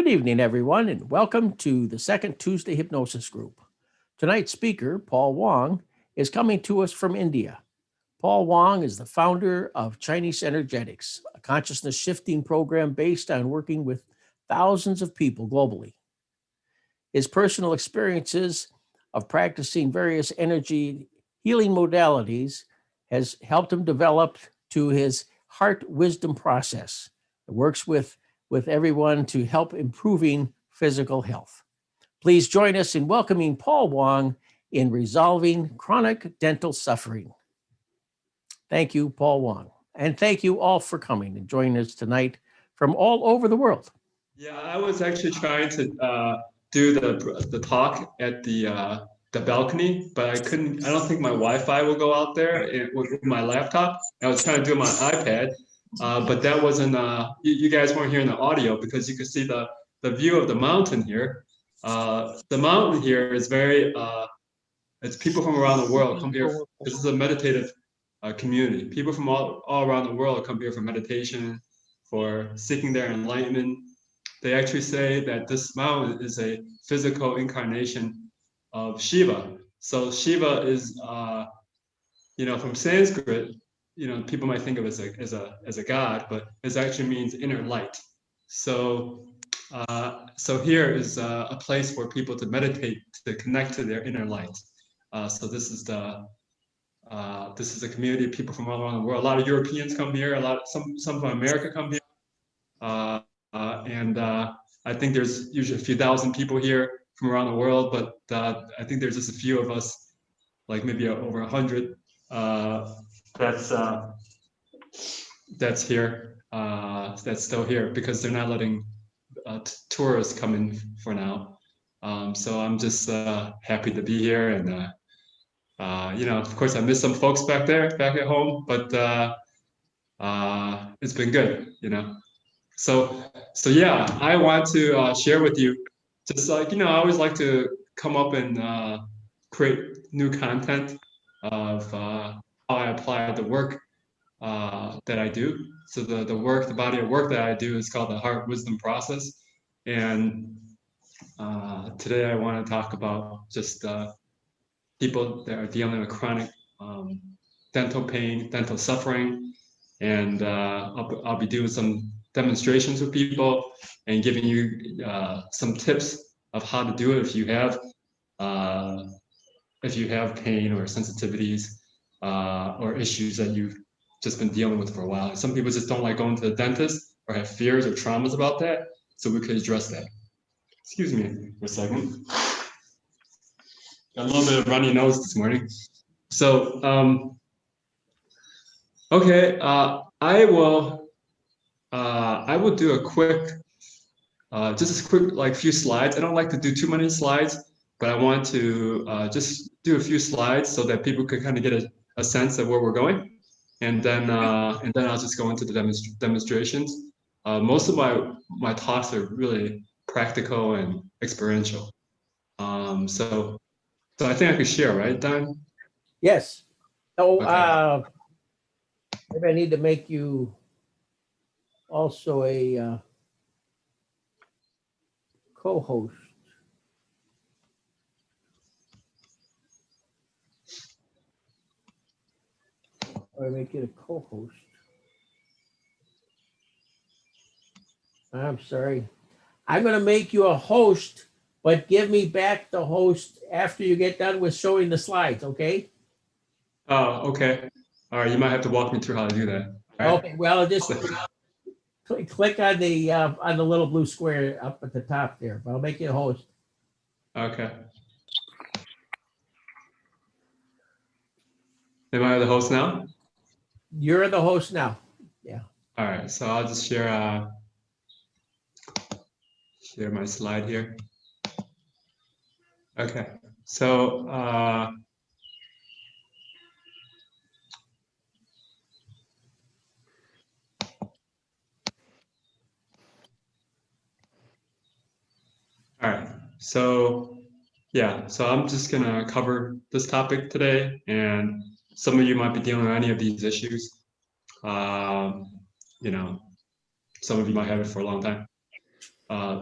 Good evening, everyone, and welcome to the second Tuesday Hypnosis Group. Tonight's speaker, Paul Wong, is coming to us from India. Paul Wong is the founder of Chinese Energetics, a consciousness shifting program based on working with thousands of people globally. His personal experiences of practicing various energy healing modalities has helped him develop to his heart wisdom process. It works with everyone to help improving physical health. Please join us in welcoming Paul Wong in Resolving Chronic Dental Suffering. Thank you, Paul Wong. And thank you all for coming and joining us tonight from all over the world. Yeah, I was actually trying to do the talk at the balcony, but I couldn't. I don't think my Wi-Fi will go out there with my laptop. I was trying to do it on my iPad, but that wasn't. You guys weren't hearing the audio because you could see the view of the mountain here. The mountain here is very. It's people from around the world come here. This is a meditative community. People from all around the world come here for meditation, for seeking their enlightenment. They actually say that this mountain is a physical incarnation of Shiva. So Shiva is, from Sanskrit, people might think of it as a god, but it actually means inner light. So, so here is a place for people to meditate, to connect to their inner light. So this is a community of people from all around the world. A lot of Europeans come here. Some from America come here, and I think there's usually a few thousand people here from around the world, but I think there's just a few of us, like maybe over 100. That's here. That's still here because they're not letting tourists come in for now. So I'm just happy to be here, and of course I miss some folks back at home, but it's been good, So yeah, I want to share with you, just I always like to come up and create new content of how I apply the work that I do. So the body of work that I do is called the Heart Wisdom Process. And today I want to talk about just people that are dealing with chronic dental pain, dental suffering. And I'll be doing some demonstrations with people and giving you some tips of how to do it if you have pain or sensitivities or issues that you've just been dealing with for a while. Some people just don't like going to the dentist or have fears or traumas about that, so we could address that. Excuse me for a second. Got a little bit of runny nose this morning. So, okay, I will do a quick, just a quick, like few slides. I don't like to do too many slides, but I want to just do a few slides so that people could kind of get a sense of where we're going. And then I'll just go into the demonstrations. Most of my talks are really practical and experiential. So I think I could share, right, Don? Yes. So Okay. maybe I need to make you also a co-host. Or make it a co-host. I'm sorry. I'm going to make you a host, but give me back the host after you get done with showing the slides, okay? Oh, okay. All right, you might have to walk me through how to do that. All right. Okay, well, just click on the little blue square up at the top there. I'll make you a host. Okay. Am I the host now? You're the host now. Yeah. All right, so I'll just share my slide here. Okay, so all right, so yeah, so I'm just gonna cover this topic today, and some of you might be dealing with any of these issues. Some of you might have it for a long time.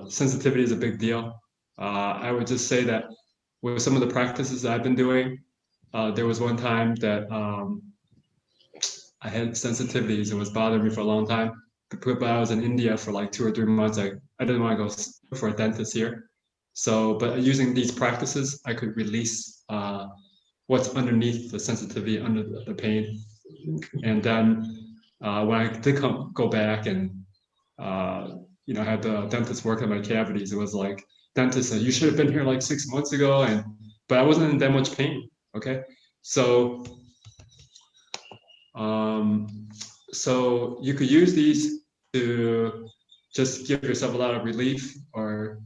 sensitivity is a big deal. I would just say that with some of the practices that I've been doing, there was one time that I had sensitivities. It was bothering me for a long time. But I was in India for like 2 or 3 months. I didn't want to go for a dentist here. So, but using these practices, I could release what's underneath the sensitivity, under the pain. And then when I did go back and had the dentist work on my cavities, it was like, dentist said, you should have been here like 6 months ago, but I wasn't in that much pain. Okay, so so you could use these to just give yourself a lot of relief, or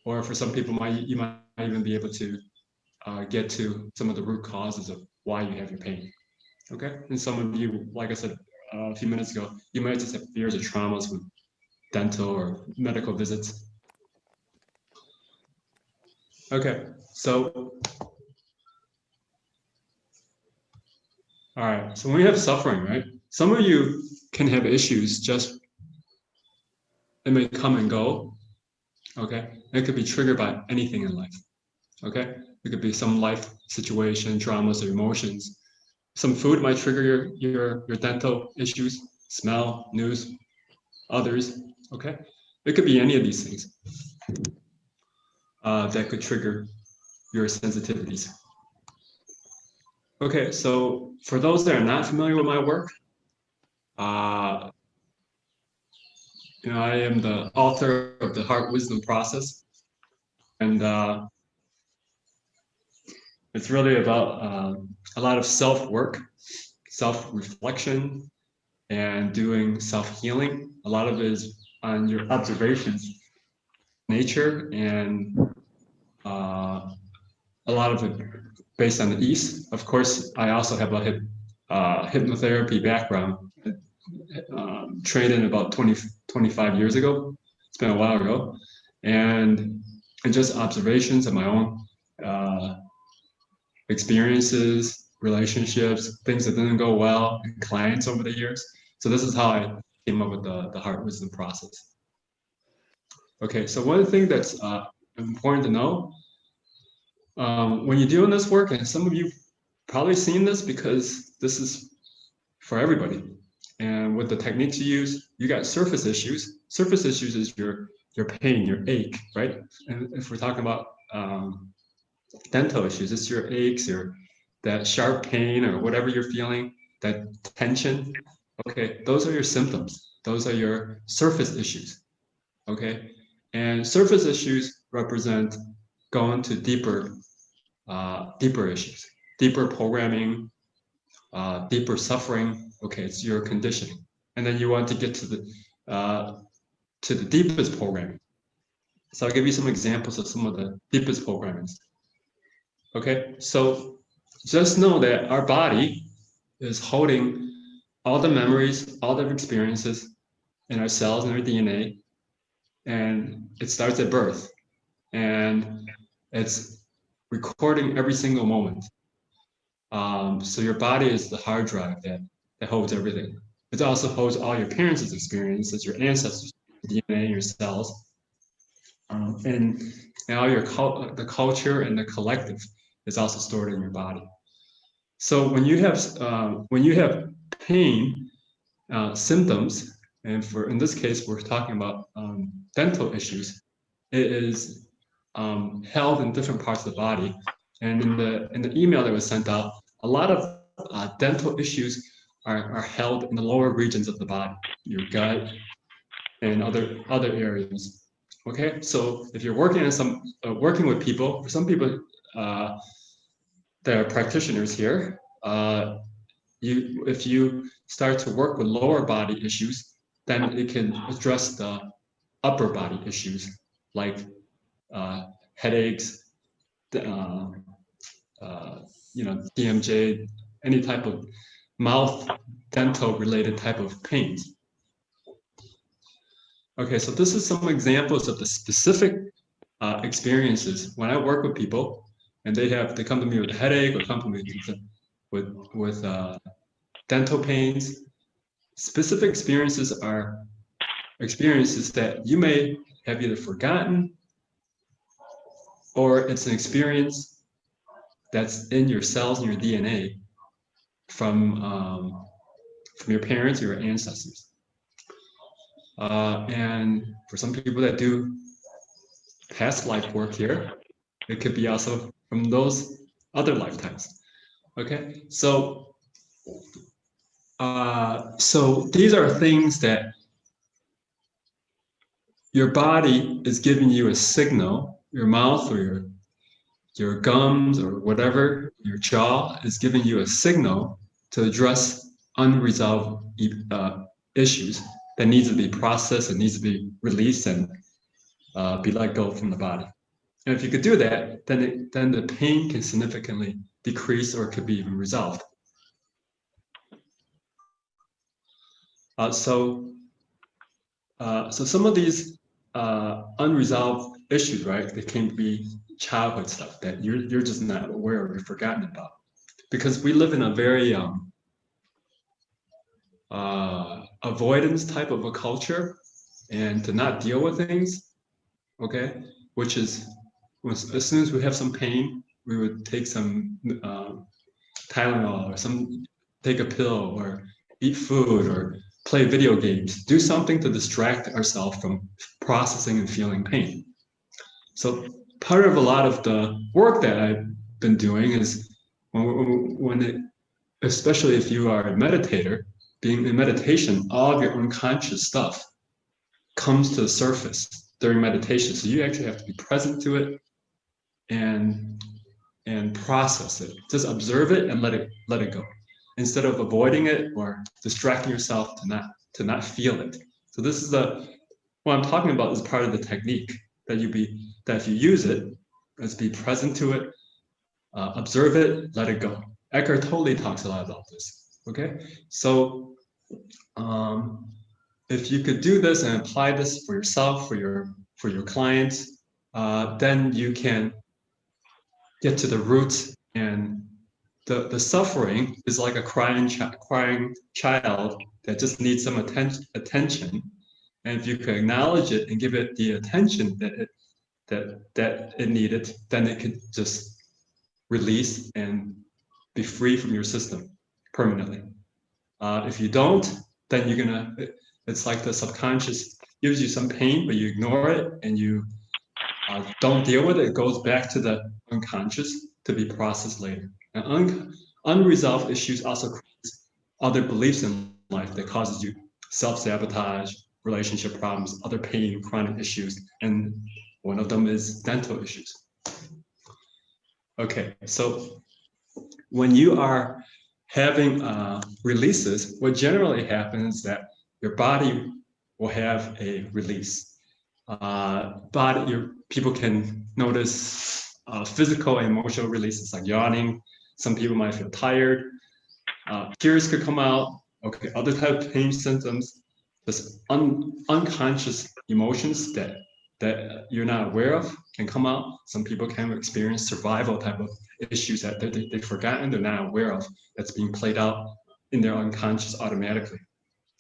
for some people, you might even be able to get to some of the root causes of why you have your pain. Okay, and some of you, like I said a few minutes ago, you might just have fears or traumas with dental or medical visits. Okay, so all right, so when we have suffering, right? Some of you can have issues just, it may come and go. Okay, it could be triggered by anything in life. Okay, it could be some life situation, traumas, or emotions. Some food might trigger your dental issues, smell, news, others. Okay, it could be any of these things that could trigger your sensitivities. Okay, so for those that are not familiar with my work, I am the author of the Heart Wisdom Process, and it's really about a lot of self-work, self-reflection, and doing self-healing. A lot of it is on your observations, nature, and a lot of it based on the East. Of course, I also have a hypnotherapy background, trained in about 25 years ago. It's been a while ago. And just observations of my own experiences, relationships, things that didn't go well, and clients over the years. So this is how I came up with the Heart Wisdom Process. Okay, so one thing that's important to know, when you're doing this work, and some of you probably seen this because this is for everybody. And with the techniques you use, you got surface issues. Surface issues is your pain, your ache, right? And if we're talking about dental issues, it's your aches, that sharp pain, or whatever you're feeling, that tension. Okay, those are your symptoms. Those are your surface issues. Okay, and surface issues represent going to deeper issues, deeper programming, deeper suffering. Okay, it's your conditioning, and then you want to get to the deepest programming. So I'll give you some examples of some of the deepest programmings. Okay, so just know that our body is holding all the memories, all the experiences in our cells and our DNA, and it starts at birth, and it's recording every single moment. So your body is the hard drive that holds everything. It also holds all your parents' experiences, your ancestors' DNA, your cells, and all the culture and the collective is also stored in your body. So when you have pain symptoms, and in this case we're talking about dental issues, it is held in different parts of the body. And in the email that was sent out, a lot of dental issues are held in the lower regions of the body, your gut and other areas. Okay, so if you're working on working with people, for some people that are practitioners here, if you start to work with lower body issues, then it can address the upper body issues like headaches, DMJ, any type of mouth dental related type of pains. Okay, so this is some examples of the specific experiences when I work with people, and they come to me with a headache, or come to me with dental pains. Specific experiences are experiences that you may have either forgotten or it's an experience that's in your cells and your DNA from your parents or your ancestors. And for some people that do past life work here, it could be also from those other lifetimes. Okay, so these are things that your body is giving you a signal, your mouth or your gums or whatever, your jaw is giving you a signal to address unresolved issues that needs to be processed and needs to be released and be let go from the body. And if you could do that, then the pain can significantly decrease or could be even resolved. So some of these unresolved issues, right? They can be childhood stuff that you're just not aware of, you're forgotten about, because we live in a very avoidance type of a culture, and to not deal with things, okay, which is as soon as we have some pain, we would take some Tylenol or take a pill or eat food or play video games, do something to distract ourselves from processing and feeling pain. So part of a lot of the work that I've been doing is especially if you are a meditator, being in meditation, all of your unconscious stuff comes to the surface during meditation. So you actually have to be present to it and process it. Just observe it and let it go, instead of avoiding it or distracting yourself to not feel it. So this is what I'm talking about is part of the technique that if you use it, let's be present to it, observe it, let it go. Eckhart Tolle talks a lot about this. Okay, so if you could do this and apply this for yourself, for your clients, then you can get to the roots. And the suffering is like a crying child that just needs some attention. And if you can acknowledge it and give it the attention that it needed, then it could just release and be free from your system permanently. If you don't, then it's like the subconscious gives you some pain, but you ignore it and you don't deal with it. It goes back to the unconscious to be processed later. And unresolved issues also create other beliefs in life that causes you self-sabotage, relationship problems, other pain, chronic issues, and one of them is dental issues. Okay, so when you are having releases, what generally happens is that your body will have a release. People can notice physical and emotional releases like yawning. Some people might feel tired. Tears could come out. Okay, other type of pain symptoms, just unconscious emotions that you're not aware of can come out. Some people can experience survival type of issues that they've forgotten, they're not aware of, that's being played out in their unconscious automatically.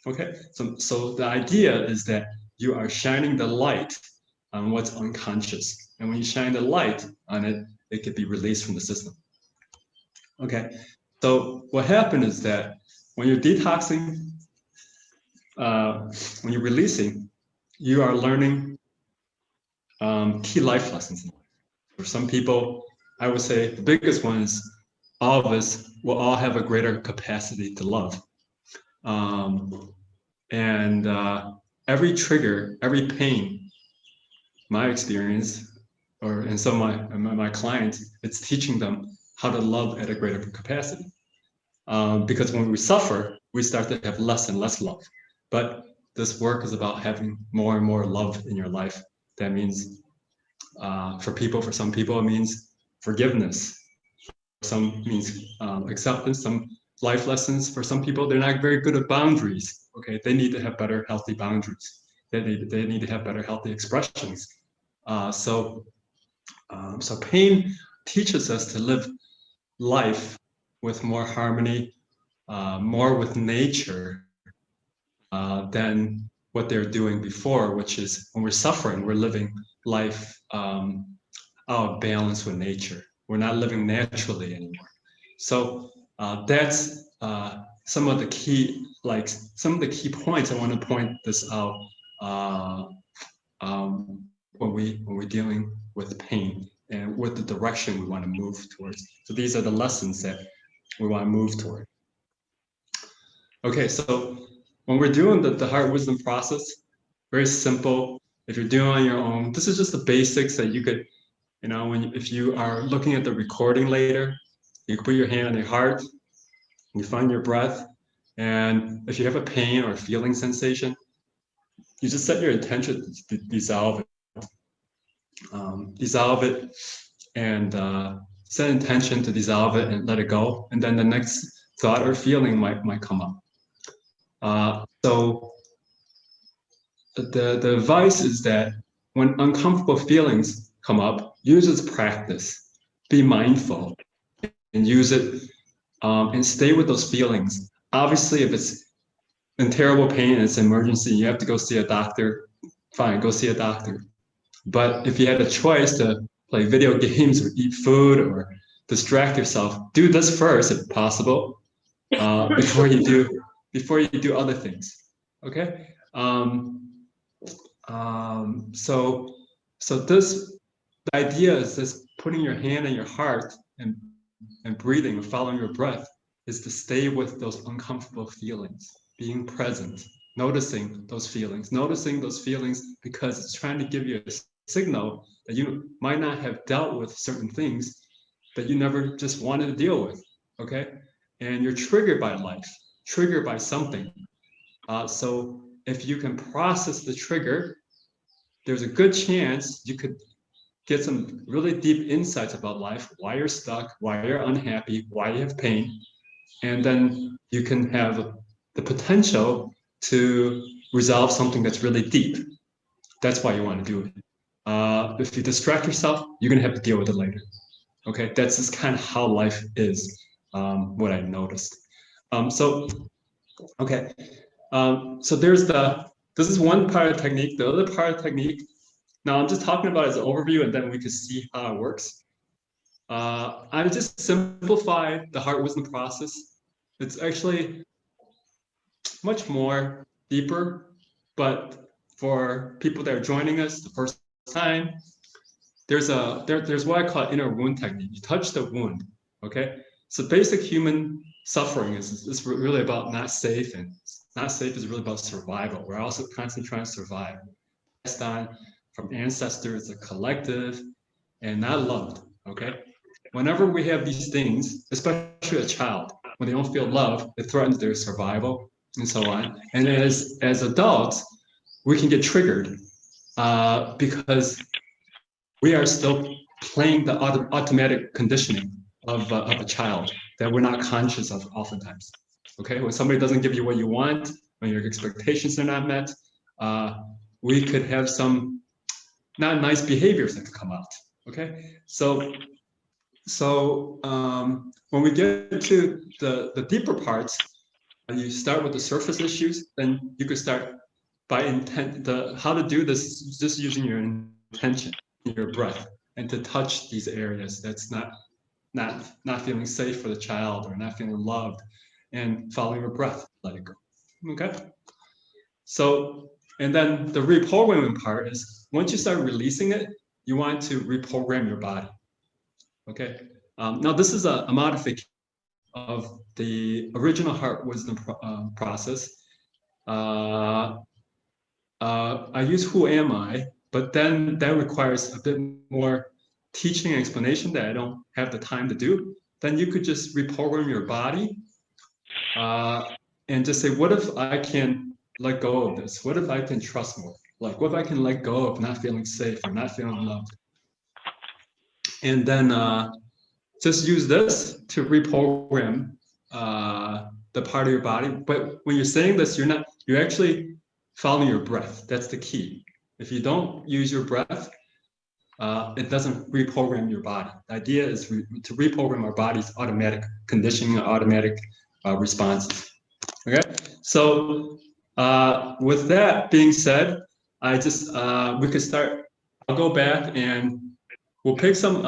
Okay, so the idea is that you are shining the light on what's unconscious. And when you shine the light on it, it can be released from the system. Okay, so what happened is that when you're detoxing, when you're releasing, you are learning key life lessons. For some people, I would say the biggest one is all of us will all have a greater capacity to love. And every trigger, every pain, my experience, and some of my clients, it's teaching them how to love at a greater capacity. Because when we suffer, we start to have less and less love. But this work is about having more and more love in your life. That means, for some people, it means forgiveness. Some means acceptance. Some life lessons. For some people, they're not very good at boundaries. Okay, they need to have better, healthy boundaries. They need to have better, healthy expressions. So pain teaches us to live life with more harmony, more with nature, than what they're doing before, which is when we're suffering, we're living life out of balance with nature. We're not living naturally anymore. So that's some of the key points I want to point this out when we're dealing with pain and what the direction we want to move towards. So these are the lessons that we want to move toward. Okay, so when we're doing the heart wisdom process, very simple. If you're doing it on your own, this is just the basics that you could, if you are looking at the recording later, you can put your hand on your heart, you find your breath, and if you have a pain or a feeling sensation, you just set your intention to dissolve it. And set intention to dissolve it and let it go. And then the next thought or feeling might come up. So the advice is that when uncomfortable feelings come up, use its practice. Be mindful and use it and stay with those feelings. Obviously, if it's in terrible pain and it's an emergency, you have to go see a doctor. Fine, go see a doctor. But if you had a choice to play video games or eat food or distract yourself, do this first if possible before you do other things. Okay. So the idea is this: putting your hand on your heart and breathing and following your breath is to stay with those uncomfortable feelings, being present, noticing those feelings because it's trying to give you a signal that you might not have dealt with certain things that you never just wanted to deal with. Okay. And you're triggered by life, triggered by something. So if you can process the trigger, there's a good chance you could get some really deep insights about life, why you're stuck, why you're unhappy, why you have pain. And then you can have the potential to resolve something that's really deep. That's why you want to do it. If you distract yourself, you're going to have to deal with it later. Okay, that's just kind of how life is, what I noticed. So this is one part of the technique. The other part of the technique, now I'm just talking about it as an overview, and then we can see how it works. I just simplified the heart wisdom process. It's actually much more deeper, but for people that are joining us the first time, there's what I call inner wound technique. You touch the wound, okay? So basic human suffering is really about not safe, and not safe is really about survival. We're also constantly trying to survive. Passed on from ancestors, a collective, and not loved, okay? Whenever we have these things, especially a child, when they don't feel love, it threatens their survival and so on. And as adults, we can get triggered because we are still playing the automatic conditioning of a child that we're not conscious of oftentimes. Okay, when somebody doesn't give you what you want, when your expectations are not met, we could have some not nice behaviors that could come out. Okay, so when we get to the deeper parts, you start with the surface issues, then you could start by how to do this, just using your intention, your breath, and to touch these areas that's not feeling safe for the child or not feeling loved, and following your breath, let it go. Okay. So, and then the reprogramming part is once you start releasing it, you want to reprogram your body. Okay. Now this is a modification of the original heart wisdom process. I use who am I, but then that requires a bit more teaching and explanation that I don't have the time to do. Then you could just reprogram your body and just say, what if I can let go of this? What if I can trust more? Like, what if I can let go of not feeling safe or not feeling loved? And then just use this to reprogram the part of your body. But when you're saying this, you're actually following your breath. That's the key. If you don't use your breath, it doesn't reprogram your body. The idea is to reprogram our body's automatic conditioning, automatic responses. Okay, so With that being said, I just we could start. I'll go back and we'll pick some.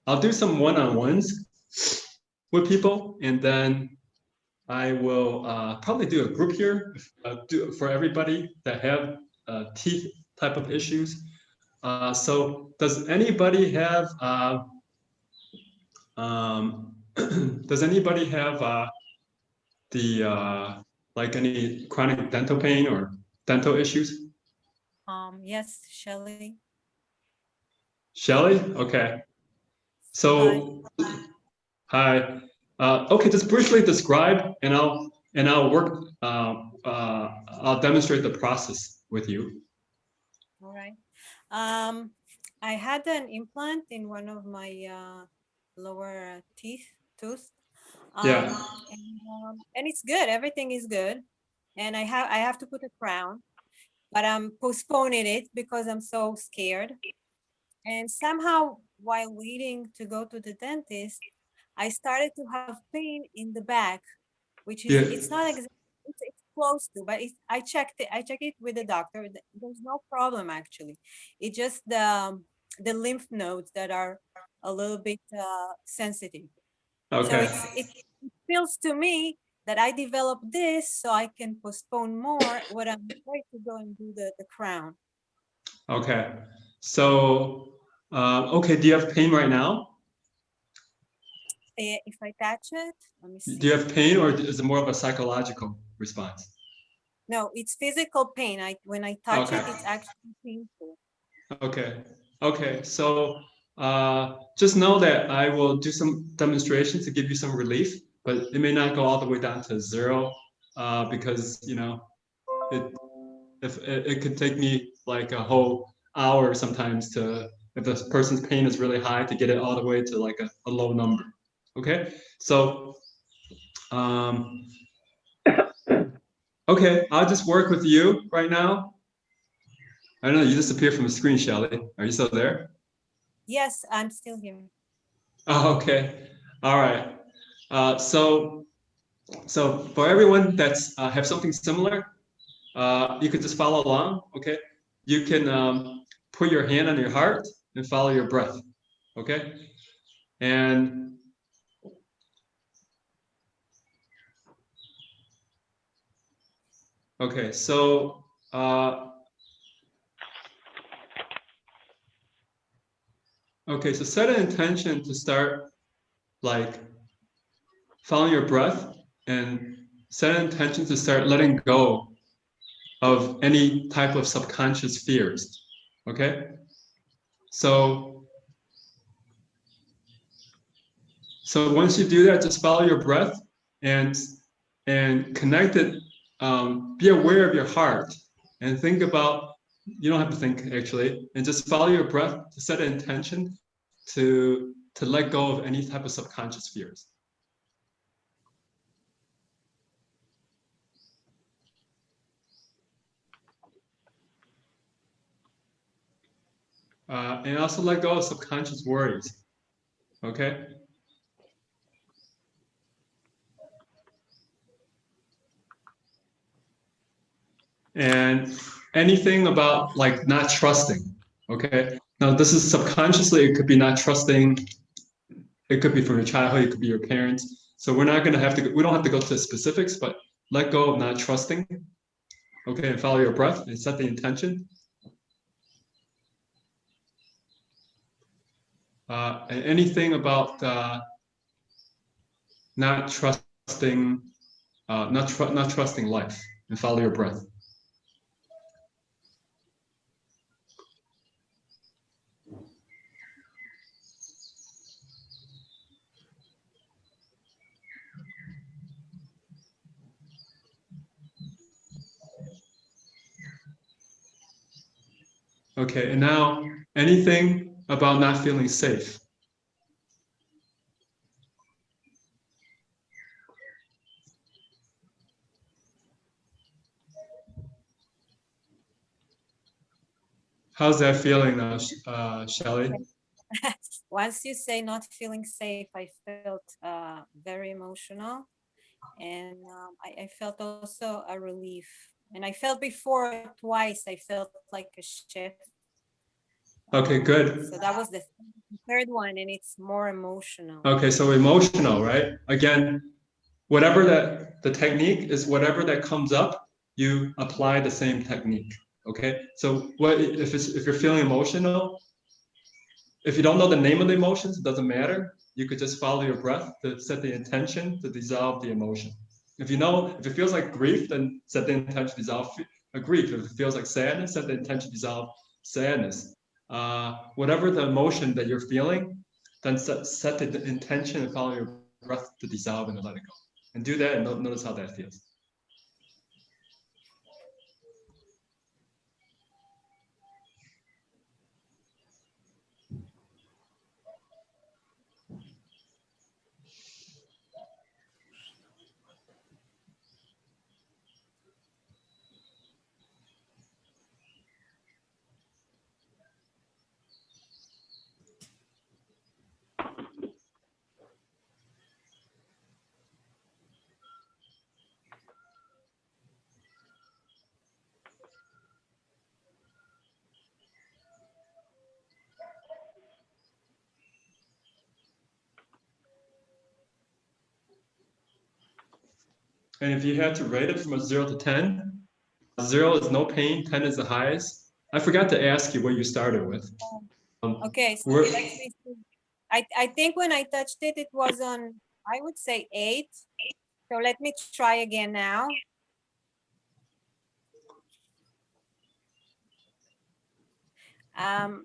I'll do some one-on-ones with people, and then I will probably do a group here do for everybody that have teeth type of issues. So does anybody have does anybody have the like any chronic dental pain or dental issues? Yes, Shelley. Shelly? Okay. So hi. Okay, just briefly describe, and I'll work. I'll demonstrate the process with you. All right. I had an implant in one of my lower tooth. Yeah. And it's good. Everything is good. And I have to put a crown, but I'm postponing it because I'm so scared. And somehow, while waiting to go to the dentist, I started to have pain in the back, which is Yeah. it's not exactly it's close to, but I checked it. I checked it with the doctor. There's no problem actually. It's just the lymph nodes that are a little bit sensitive. So Okay. it feels to me that I developed this so I can postpone more what I'm afraid to go and do the crown. Okay. So, okay, do you have pain right now? If I touch it, let me Do you see. have pain, or is it more of a psychological response? No, it's physical pain. When I touch Okay. it, it's actually painful. Okay. Okay. So, just know that I will do some demonstrations to give you some relief, but it may not go all the way down to zero, because it it could take me like a whole hour sometimes to, if the person's pain is really high, to get it all the way to like a low number. Okay. So, um, okay, I'll just work with you right now. I don't know, you disappeared from the screen, Shelly. Are you still there? Yes, I'm still here. Oh, okay. All right. So for everyone that's have something similar, you could just follow along. Okay. You can put your hand on your heart and follow your breath. Okay. And okay, so okay, so set an intention to start like following your breath, and set an intention to start letting go of any type of subconscious fears. Okay. So once you do that, just follow your breath and connect it. Be aware of your heart and think about. You don't have to think actually, and just follow your breath to set an intention to let go of any type of subconscious fears. And also let go of subconscious worries. Okay. And anything about like not trusting. Okay. Now this is subconsciously, it could be not trusting. It could be from your childhood, it could be your parents. So we're not gonna have to, we don't have to go to the specifics, but let go of not trusting. Okay, and follow your breath and set the intention. And anything about not trusting, not trusting life, and follow your breath. Okay, and now anything about not feeling safe. How's that feeling now, Shelly? Once you say not feeling safe, I felt very emotional. And I felt also a relief. And I felt before twice, I felt like a shift. Okay, good. So that was the third one, and it's more emotional. Okay, so emotional, right? Again, whatever that the technique is, whatever that comes up, you apply the same technique. Okay, so what if you're feeling emotional? If you don't know the name of the emotions, it doesn't matter. You could just follow your breath to set the intention to dissolve the emotion. If you know, if it feels like grief, then set the intention to dissolve grief. If it feels like sadness, set the intention to dissolve sadness. Whatever the emotion that you're feeling, then set the intention and follow your breath to dissolve and to let it go. And do that and notice how that feels. And if you had to rate it from a 0 to 10, 0 is no pain, 10 is the highest. I forgot to ask you what you started with. Okay, so let me see. I think when I touched it, it was on, I would say 8. So let me try again now.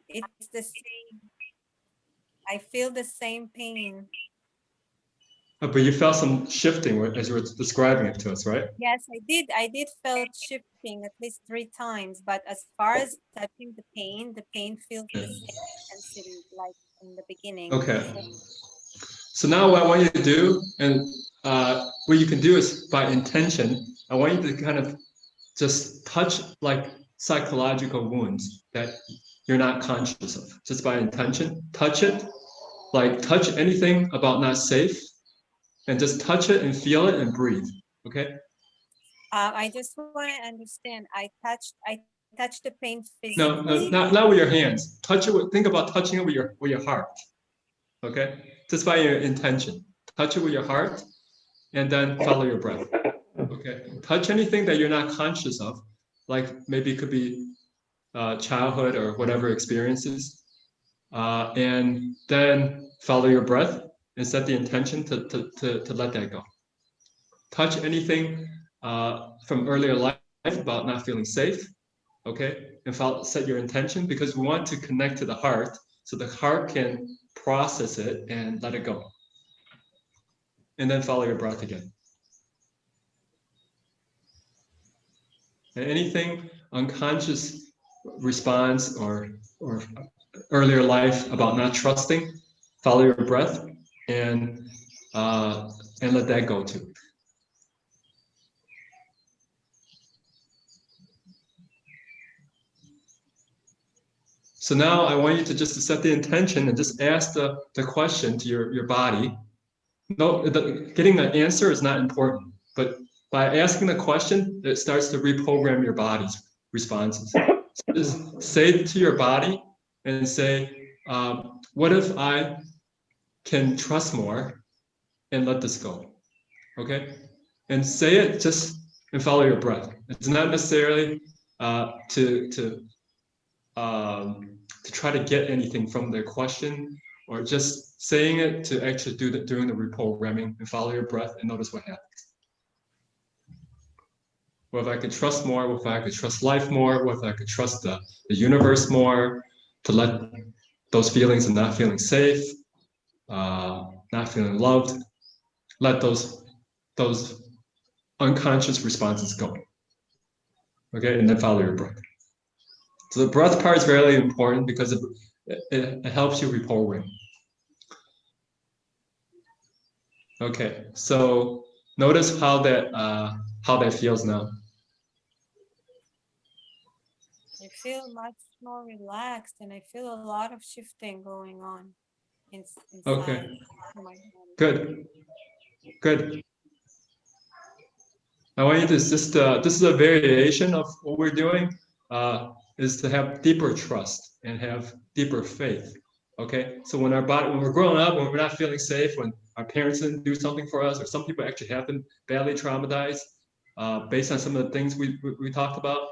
It's the same. I feel the same pain. But you felt some shifting as you were describing it to us, right? Yes, I did. I did felt shifting at least 3 times. But as far as touching the pain feels the same intensity like in the beginning. Okay. So now what I want you to do, and what you can do is by intention, I want you to kind of just touch like psychological wounds that you're not conscious of, just by intention. Touch it, like touch anything about not safe, and just touch it and feel it and breathe. Okay. I just want to understand. I touched the pain No, physically. not with your hands. Touch it. Think about touching it with your heart. Okay, just by your intention. Touch it with your heart, and then follow your breath. Okay, touch anything that you're not conscious of, like maybe it could be childhood or whatever experiences, and then follow your breath and set the intention to let that go. Touch anything from earlier life about not feeling safe, okay, and set your intention because we want to connect to the heart so the heart can process it and let it go. And then follow your breath again. And anything unconscious response or earlier life about not trusting, follow your breath and let that go too. So now I want you to just set the intention and just ask the question to your body. No, getting the answer is not important, but by asking the question, it starts to reprogram your body's responses. So just say to your body and say, what if I can trust more and let this go? Okay? And say it just and follow your breath. It's not necessarily to try to get anything from the question or just saying it to actually doing the reprogramming and follow your breath and notice what happens. What if I could trust more? What if I could trust life more? What if I could trust the universe more to let those feelings of not feeling safe, not feeling loved, let those unconscious responses go. Okay, and then follow your breath. So the breath part is very important because it helps you reprogram. Okay, so notice how that feels now. I feel much more relaxed, and I feel a lot of shifting going on inside Okay, my body. good, good. I want you to just, this is a variation of what we're doing, is to have deeper trust and have deeper faith. Okay, so when we're growing up, when we're not feeling safe, when our parents didn't do something for us, or some people actually have been badly traumatized, based on some of the things we talked about,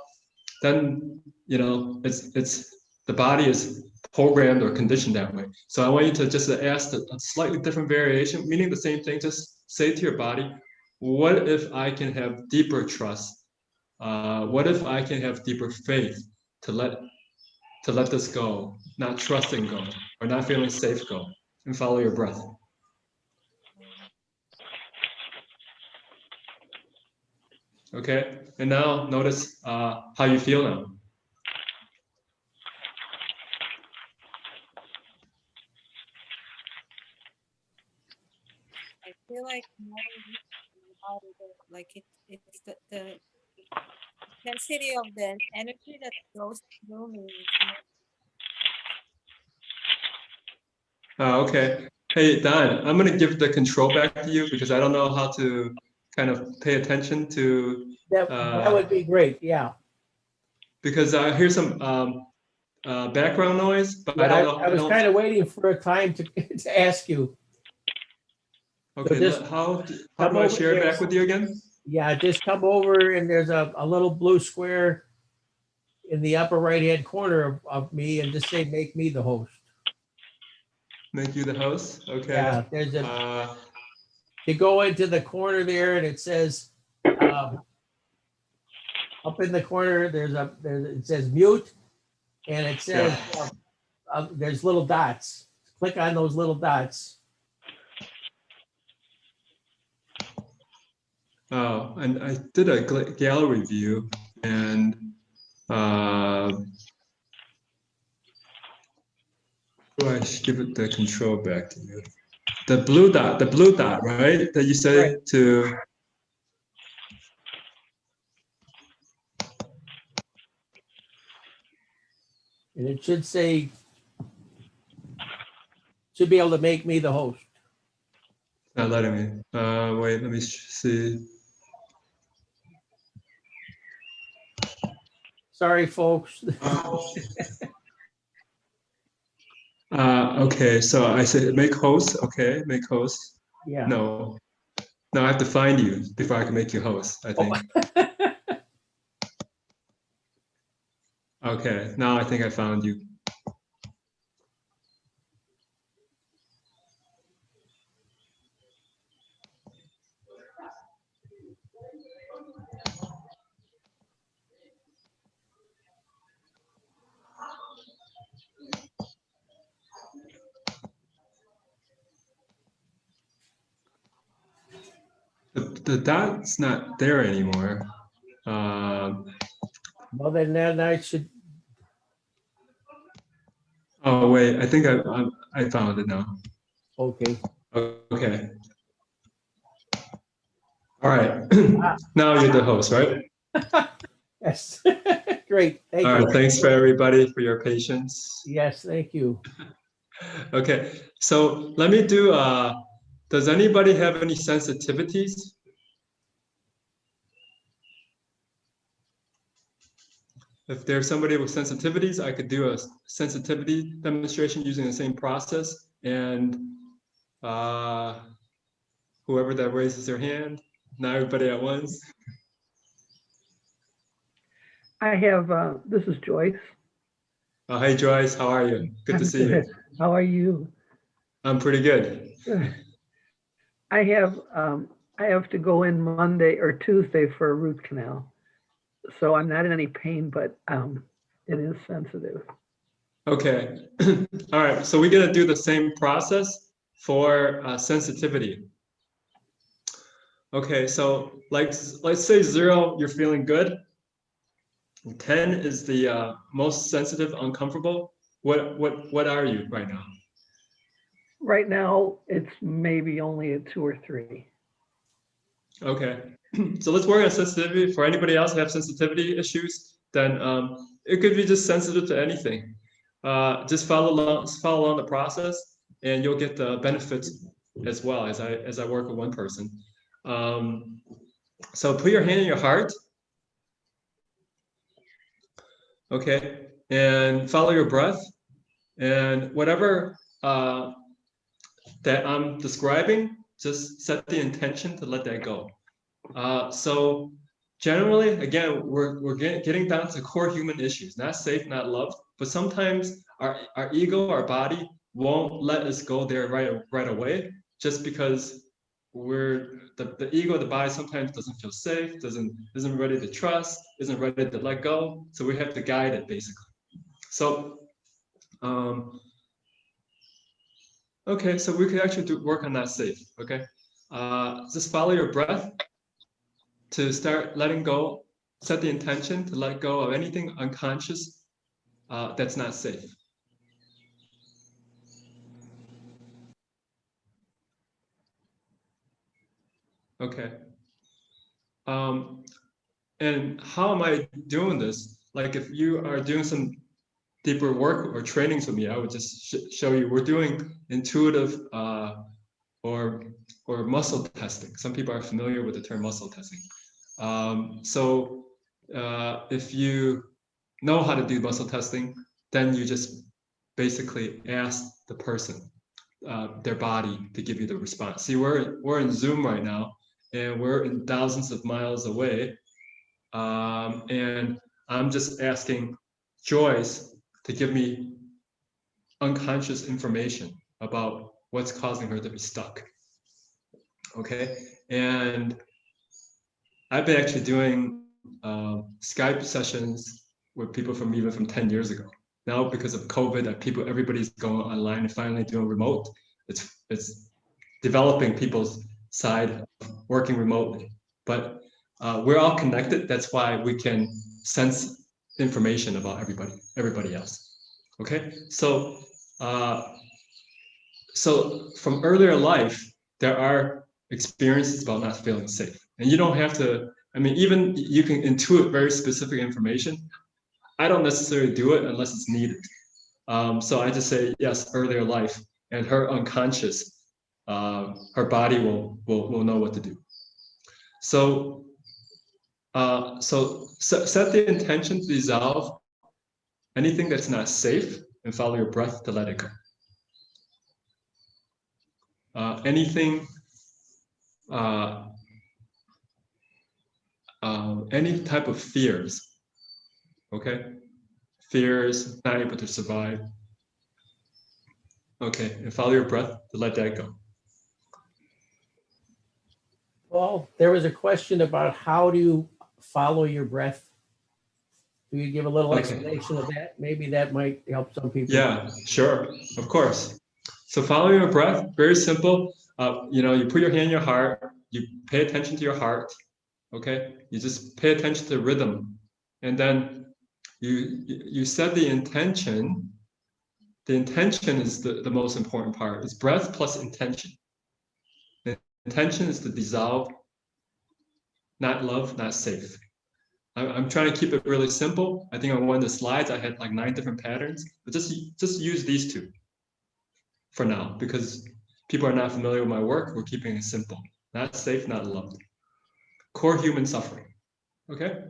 then it's the body is programmed or conditioned that way. So I want you to just ask a slightly different variation, meaning the same thing. Just say to your body, what if I can have deeper trust? What if I can have deeper faith to let this go, not trusting go, or not feeling safe go, and follow your breath. Okay, and now notice how you feel now. I feel like it's the intensity of the energy that goes through me. Okay. Hey, Don, I'm going to give the control back to you because I don't know how to kind of pay attention to. That would be great. Yeah. Because I hear some background noise, but Yeah, I don't know. I was kind of waiting for a time to to ask you. Okay, just how come do I over share it there. back with you again? Yeah, just come over and there's a little blue square in the upper right-hand corner of me and just say, make me the host. Make you the host? Okay. Yeah, there's you go into the corner there and it says, up in the corner, it says mute and it says, there's little dots. Click on those little dots. Oh, and I did a gallery view and I should give it the control back to you. The blue dot, right? That you say Right. to. And it should say, should be able to make me the host. Not letting me. Wait, let me see. Sorry, folks. Okay, so I said make host. Okay, make host. Yeah. No, I have to find you before I can make you host, I think. Okay, now I think I found you. The dot's not there anymore. Well, then I should. Oh wait, I think I found it now. Okay. Okay. All right. Now you're the host, right? Yes. Great. Thank All you. right. Thanks for everybody for your patience. Yes, thank you. Okay. So let me do. Does anybody have any sensitivities? If there's somebody with sensitivities, I could do a sensitivity demonstration using the same process. And whoever that raises their hand, not everybody at once. I have, this is Joyce. Hey Joyce, how are you? Good to see you. How are you? I'm pretty good. I have to go in Monday or Tuesday for a root canal. So I'm not in any pain, but it is sensitive. Okay. All right. So we're gonna do the same process for sensitivity. Okay. So let's say 0, you're feeling good. 10 is the most sensitive, uncomfortable. What are you right now? Right now, it's maybe only a 2 or 3. Okay. So let's work on sensitivity. For anybody else who have sensitivity issues, then it could be just sensitive to anything. Just follow along the process, and you'll get the benefits as well as I work with one person. So put your hand in your heart. Okay, and follow your breath. And whatever that I'm describing, just set the intention to let that go. So generally, again, we're getting down to core human issues, not safe, not loved. But sometimes our ego, our body won't let us go there right away, just because the ego, the body sometimes doesn't feel safe, isn't ready to trust, isn't ready to let go. So we have to guide it basically. So okay, so we could actually work on that safe. Okay, just follow your breath to start letting go. Set the intention to let go of anything unconscious that's not safe. Okay. And how am I doing this? Like if you are doing some deeper work or trainings with me, I would just show you. We're doing intuitive or muscle testing. Some people are familiar with the term muscle testing. So if you know how to do muscle testing, then you just basically ask the person, their body, to give you the response. See, we're in Zoom right now, and we're in thousands of miles away, and I'm just asking Joyce to give me unconscious information about what's causing her to be stuck. Okay, and I've been actually doing Skype sessions with people from even from 10 years ago. Now, because of COVID, everybody's going online and finally doing remote. It's developing people's side of working remotely. But we're all connected. That's why we can sense information about everybody else. Okay, so so from earlier life, there are experiences about not feeling safe. And you don't have to, I mean, even you can intuit very specific information. I don't necessarily do it unless it's needed. So I just say, yes, earlier life, and her unconscious, her body will know what to do. So, set the intention to dissolve anything that's not safe and follow your breath to let it go. Anything, any type of fears, okay? Fears, not able to survive. Okay, and follow your breath to let that go. Well, there was a question about how do you follow your breath. Do you give a little explanation of that? Maybe that might help some people. Yeah, sure, of course. So follow your breath, very simple. You put your hand in your heart, you pay attention to your heart, okay? You just pay attention to the rhythm. And then you set the intention. The intention is the most important part. It's breath plus intention. The intention is to dissolve, not love, not safe. I'm trying to keep it really simple. I think on one of the slides, I had like 9 different patterns, but just use these 2 for now, because people are not familiar with my work. We're keeping it simple. Not safe, not loved. Core human suffering, okay?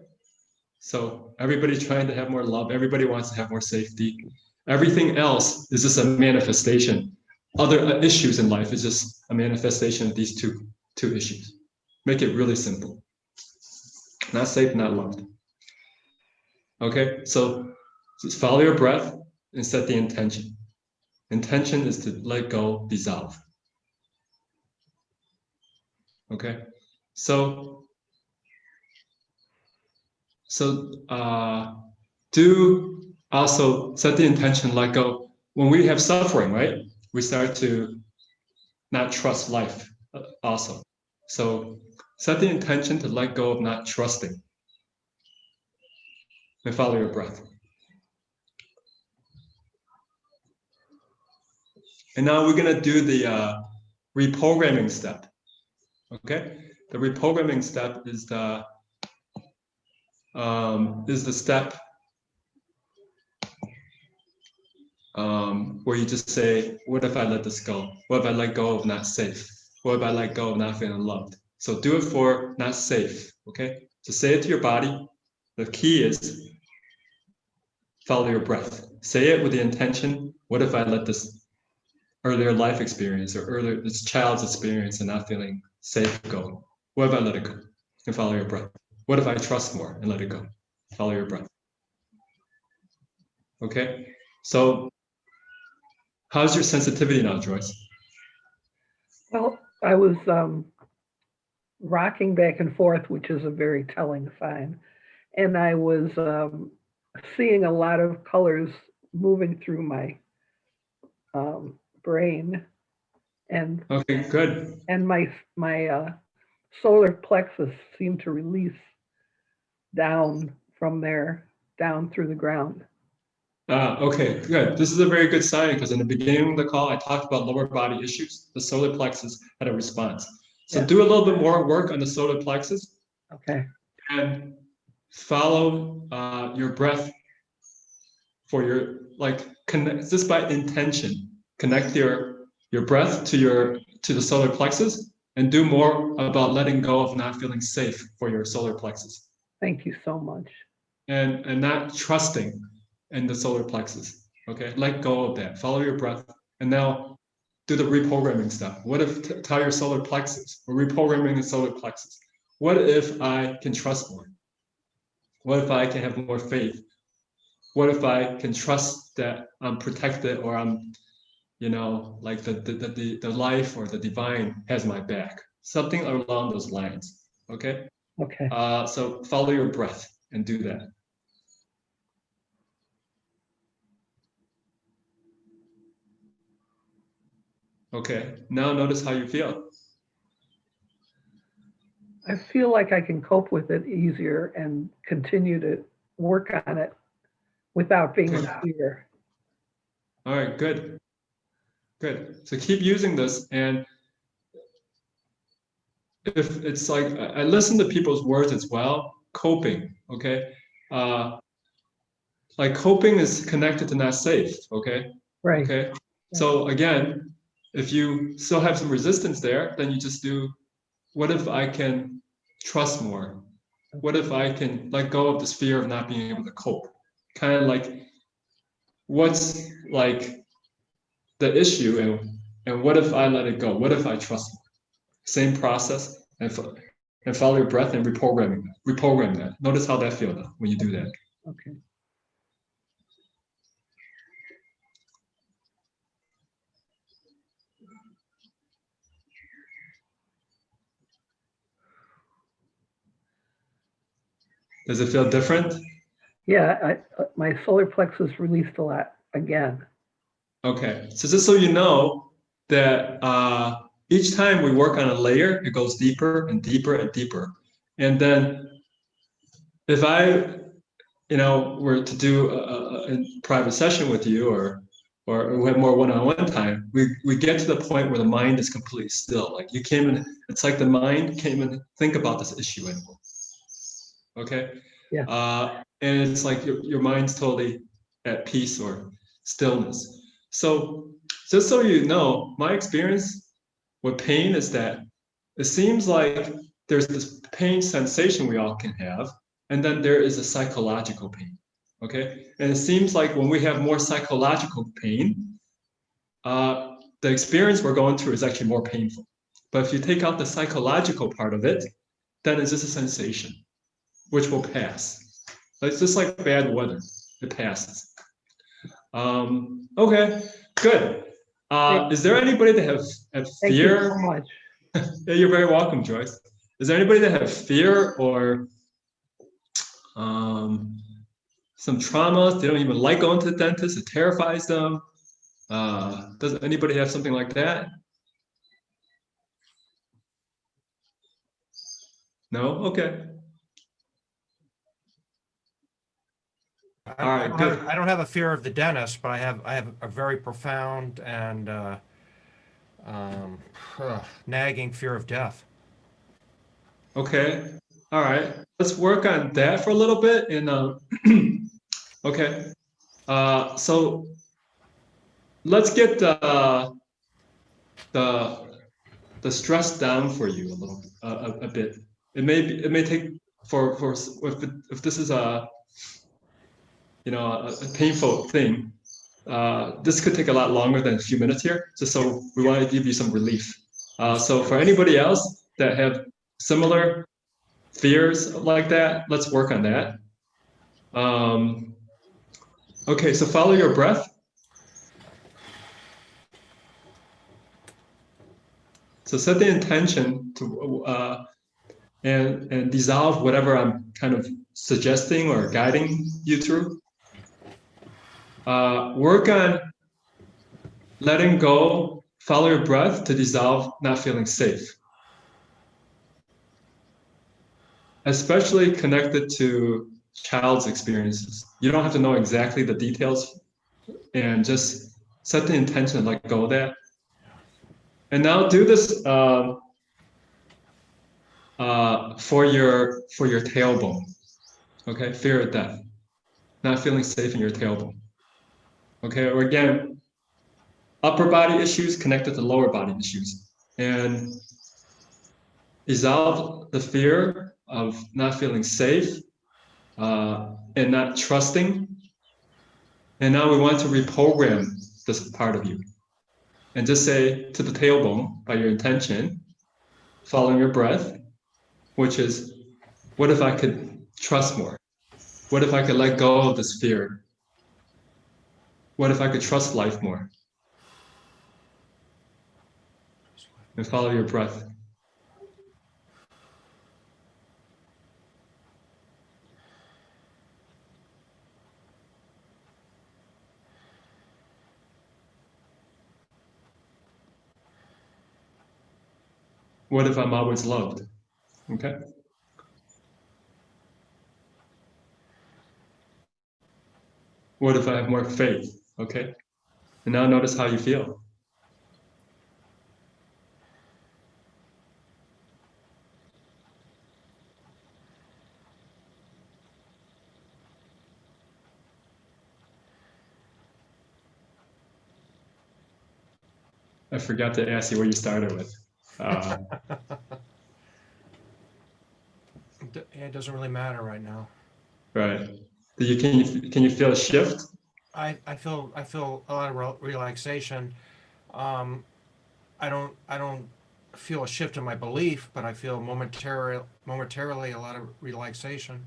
So everybody's trying to have more love. Everybody wants to have more safety. Everything else is just a manifestation. Other issues in life is just a manifestation of these two issues. Make it really simple. Not safe, not loved. Okay, so just follow your breath and set the intention. Intention is to let go, dissolve. Okay, so do also set the intention, let go. When we have suffering, right, we start to not trust life also. So set the intention to let go of not trusting and follow your breath. And now we're gonna do the reprogramming step. Okay, the reprogramming step is the step where you just say, what if I let this go? What if I let go of not safe? What if I let go of not feeling loved? So do it for not safe, okay? So say it to your body. The key is follow your breath. Say it with the intention, what if I let this earlier life experience or earlier this child's experience and not feeling safe go? What if I let it go and follow your breath? What if I trust more and let it go? Follow your breath. Okay, so how's your sensitivity now, Joyce? Well, I was rocking back and forth, which is a very telling sign. And I was seeing a lot of colors moving through my brain, and Okay, good. my solar plexus seemed to release down from there, down through the ground. Okay, good. This is a very good sign because in the beginning of the call, I talked about lower body issues. The solar plexus had a response. So Yeah. do a little bit more work on the solar plexus Okay. and follow your breath for your, connect just by intention. Connect your breath to the solar plexus and do more about letting go of not feeling safe for your solar plexus Thank you so much. and not trusting in the solar plexus. Okay, let go of that. Follow your breath, and now do the reprogramming stuff. What if tell your solar plexus? We're reprogramming the solar plexus. What if I can trust more? What if I can have more faith? What if I can trust that I'm protected or I'm, like the life or the divine has my back? Something along those lines. Okay. Okay. So follow your breath and do that. Okay, now notice how you feel. I feel like I can cope with it easier and continue to work on it without being in fear. All right, good. Good. So keep using this. And if it's like, I listen to people's words as well, coping, okay? Like coping is connected to not safe, okay? Right. Okay. So again, if you still have some resistance there, then you just do, what if I can trust more? What if I can let go of this fear of not being able to cope? Kind of like, what's like the issue and what if I let it go? What if I trust more? Same process and follow your breath and reprogram that. Notice how that feels when you do that. Okay. Does it feel different? Yeah, my solar plexus released a lot again. Okay, so just so you know that each time we work on a layer, it goes deeper and deeper and deeper. And then if I, were to do a private session with you or we have more one-on-one time, we get to the point where the mind is completely still. Like you came in, it's like the mind came in, think about this issue anymore. Okay? Yeah. And it's like your mind's totally at peace or stillness. So just so you know, my experience with pain is that it seems like there's this pain sensation we all can have, and then there is a psychological pain. Okay, and it seems like when we have more psychological pain, the experience we're going through is actually more painful. But if you take out the psychological part of it, then it's just a sensation, which will pass. It's just like bad weather; it passes. Okay, good. Is there anybody that have Thank fear? you so much. Yeah, you're very welcome, Joyce. Is there anybody that have fear or some traumas? They don't even like going to the dentist. It terrifies them. Does anybody have something like that? No? Okay. All right, good. I don't have a fear of the dentist, but I have a very profound and nagging fear of death. Okay. All right. Let's work on that for a little bit. And okay. So let's get the the stress down for you a little, a bit. It may take for if this is a a painful thing. This could take a lot longer than a few minutes here, just so we want to give you some relief. So for anybody else that have similar fears like that, let's work on that. Okay, so follow your breath. So set the intention to and dissolve whatever I'm kind of suggesting or guiding you through. Work on letting go, follow your breath to dissolve not feeling safe. Especially connected to child's experiences. You don't have to know exactly the details, and just set the intention and let go of that. And now do this for your tailbone. Okay, fear of death, not feeling safe in your tailbone. Okay, or again, upper body issues connected to lower body issues, and dissolve the fear of not feeling safe and not trusting. And now we want to reprogram this part of you, and just say to the tailbone by your intention, following your breath, which is, what if I could trust more? What if I could let go of this fear? What if I could trust life more? And follow your breath. What if I'm always loved? Okay. What if I have more faith? Okay. And now notice how you feel. I forgot to ask you what you started with. It doesn't really matter right now. Right. Can you feel a shift? I feel a lot of relaxation. I don't feel a shift in my belief, but I feel momentarily a lot of relaxation.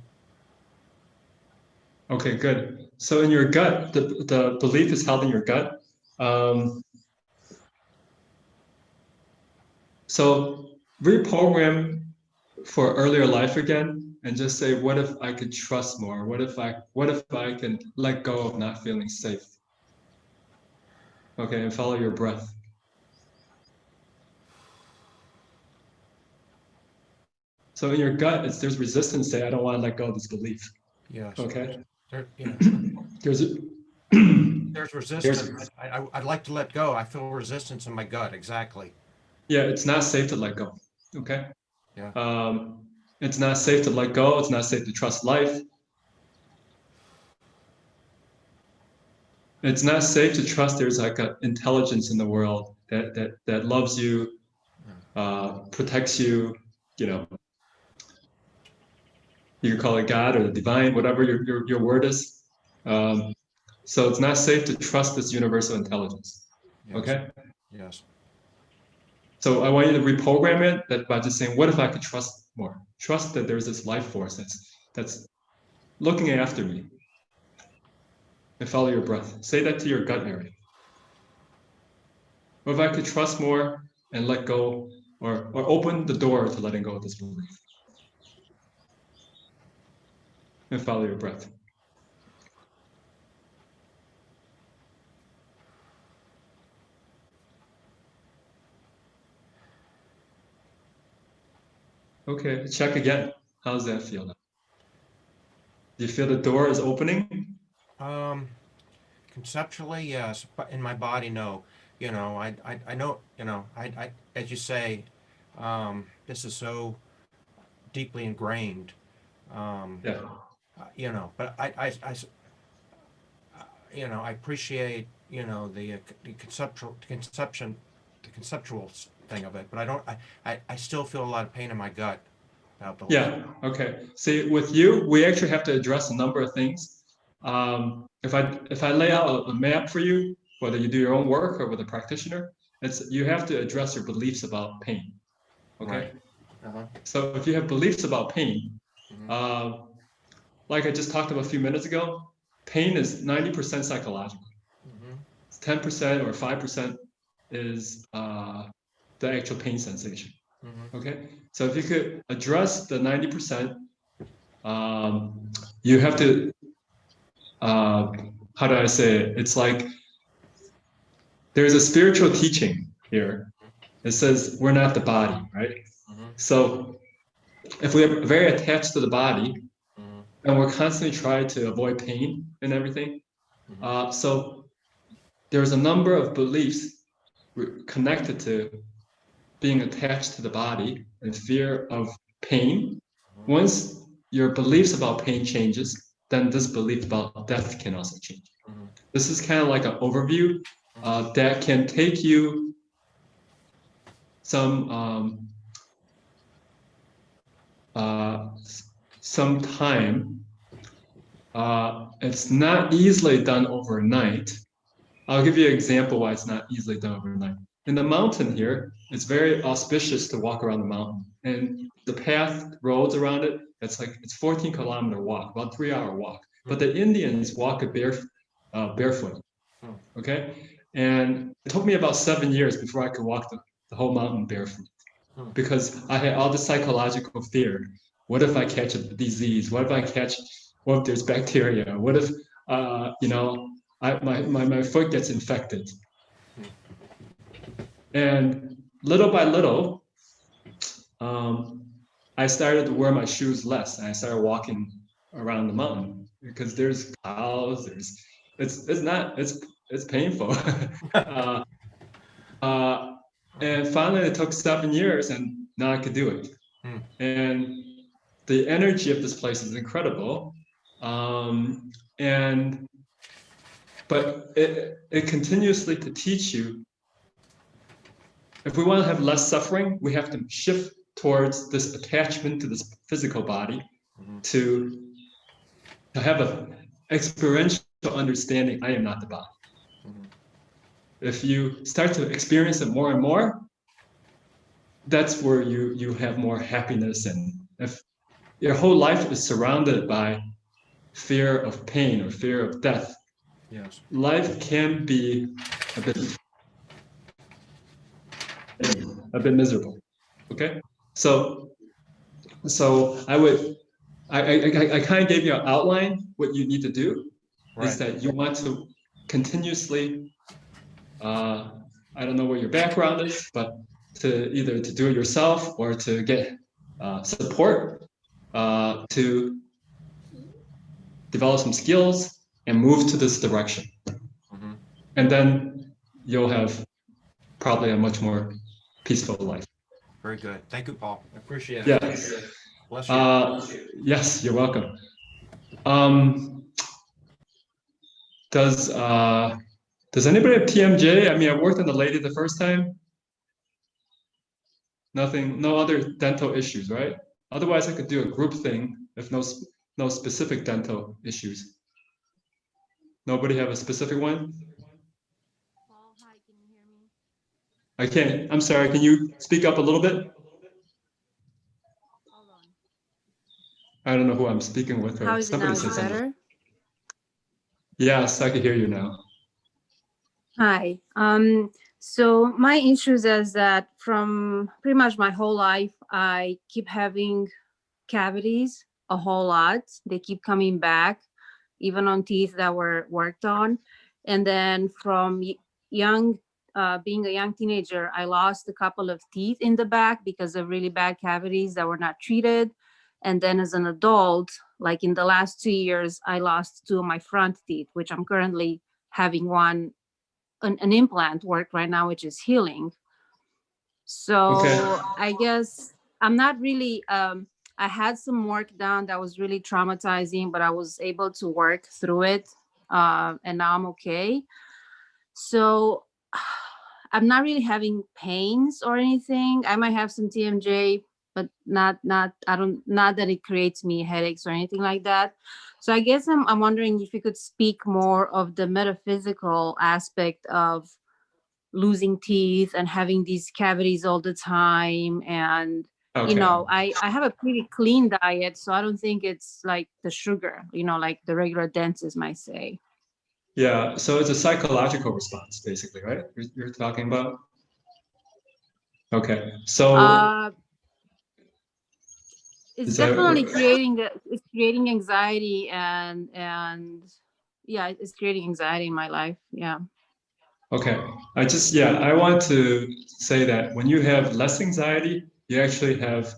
Okay, good. So in your gut, the belief is held in your gut. So reprogram for earlier life again, and just say, what if I could trust more? What if I can let go of not feeling safe? Okay, and follow your breath. So in your gut, there's resistance. Say, I don't want to let go of this belief. Yes. Okay. Yeah. There's There's resistance. I'd like to let go. I feel resistance in my gut. Exactly. yeah, it's not safe to let go. Okay. Yeah. It's not safe to let go. It's not safe to trust life. It's not safe to trust there's like an intelligence in the world that loves you, protects you. You know, you can call it God or the divine, whatever your word is. So it's not safe to trust this universal intelligence. Yes. Okay. Yes. So I want you to reprogram it that by just saying, what if I could trust more? Trust that there's this life force that's looking after me. And follow your breath. Say that to your gut area. What if I could trust more and let go, or open the door to letting go of this belief? And follow your breath. Okay, check again. How does that feel now? Do you feel the door is opening? Conceptually, yes, but in my body, no. I know, as you say, this is so deeply ingrained. Yeah. But I appreciate, the conceptual thing of it, but I still feel a lot of pain in my gut. Yeah. Okay. See, with you, we actually have to address a number of things. If I lay out a map for you, whether you do your own work or with a practitioner, you have to address your beliefs about pain. Okay. Right. Uh-huh. So if you have beliefs about pain, Mhm. like I just talked about a few minutes ago, pain is 90% psychological. Mhm. 10% or 5% is the actual pain sensation. Mhm. Okay, so if you could address the 90%, you have to, how do I say it? It's like there's a spiritual teaching here. It says we're not the body, right? Mhm. So if we're very attached to the body Mhm. and we're constantly trying to avoid pain and everything, so there's a number of beliefs connected to being attached to the body and fear of pain. Once your beliefs about pain changes, then this belief about death can also change. Mhm. This is kind of like an overview that can take you some some time. It's not easily done overnight. I'll give you an example why it's not easily done overnight. In the mountain here, it's very auspicious to walk around the mountain. And the path, roads around it, it's 14-kilometer walk, about 3-hour walk. But the Indians walk barefoot. Okay? And it took me about 7 years before I could walk the whole mountain barefoot. Because I had all the psychological fear. What if I catch a disease? What if there's bacteria? What if my foot gets infected? And little by little, I started to wear my shoes less, and I started walking around the mountain because there's cows. It's painful. And finally, it took 7 years, and now I could do it. And the energy of this place is incredible. But it continuously to teach you, if we want to have less suffering, we have to shift towards this attachment to this physical body to have an experiential understanding, I am not the body. If you start to experience it more and more, that's where you have more happiness. And if your whole life is surrounded by fear of pain or fear of death, Yes. life can be a bit miserable. Okay, so I kind of gave you an outline. What you need to do is that you want to continuously, I don't know what your background is, but to either to do it yourself or to get support to develop some skills and move to this direction. And then you'll have probably a much more peaceful life. Very good. Thank you, Paul. I appreciate it. Yes. Bless you. Yes, you're welcome. Does anybody have TMJ? I mean, I worked on the lady the first time. Nothing, no other dental issues, right? Otherwise, I could do a group thing if no specific dental issues. Nobody have a specific one? Paul, hi, can you hear me? I can't. I'm sorry. Can you speak up a little bit? Hold on. I don't know who I'm speaking with. How Or is it now? somebody Is said it something. better? Yes, I can hear you now. Hi. So my issues is that from pretty much my whole life, I keep having cavities a whole lot. They keep coming back, even on teeth that were worked on. And then from young, being a young teenager, I lost a couple of teeth in the back because of really bad cavities that were not treated. And then as an adult, like in the last 2 years, I lost 2 of my front teeth, which I'm currently having an implant work right now, which is healing. So Okay. I guess I'm not really, I had some work done that was really traumatizing, but I was able to work through it. And now I'm okay. So I'm not really having pains or anything. I might have some TMJ, but not that it creates me headaches or anything like that. So I guess I'm wondering if you could speak more of the metaphysical aspect of losing teeth and having these cavities all the time. And Okay. I have a pretty clean diet, so I don't think it's like the sugar, like the regular dentists might say. Yeah, so it's a psychological response, basically, right? You're talking about? Okay, so It's is that definitely it's creating anxiety, and yeah, it's creating anxiety in my life. Yeah. okay? I want to say that when you have less anxiety, you actually have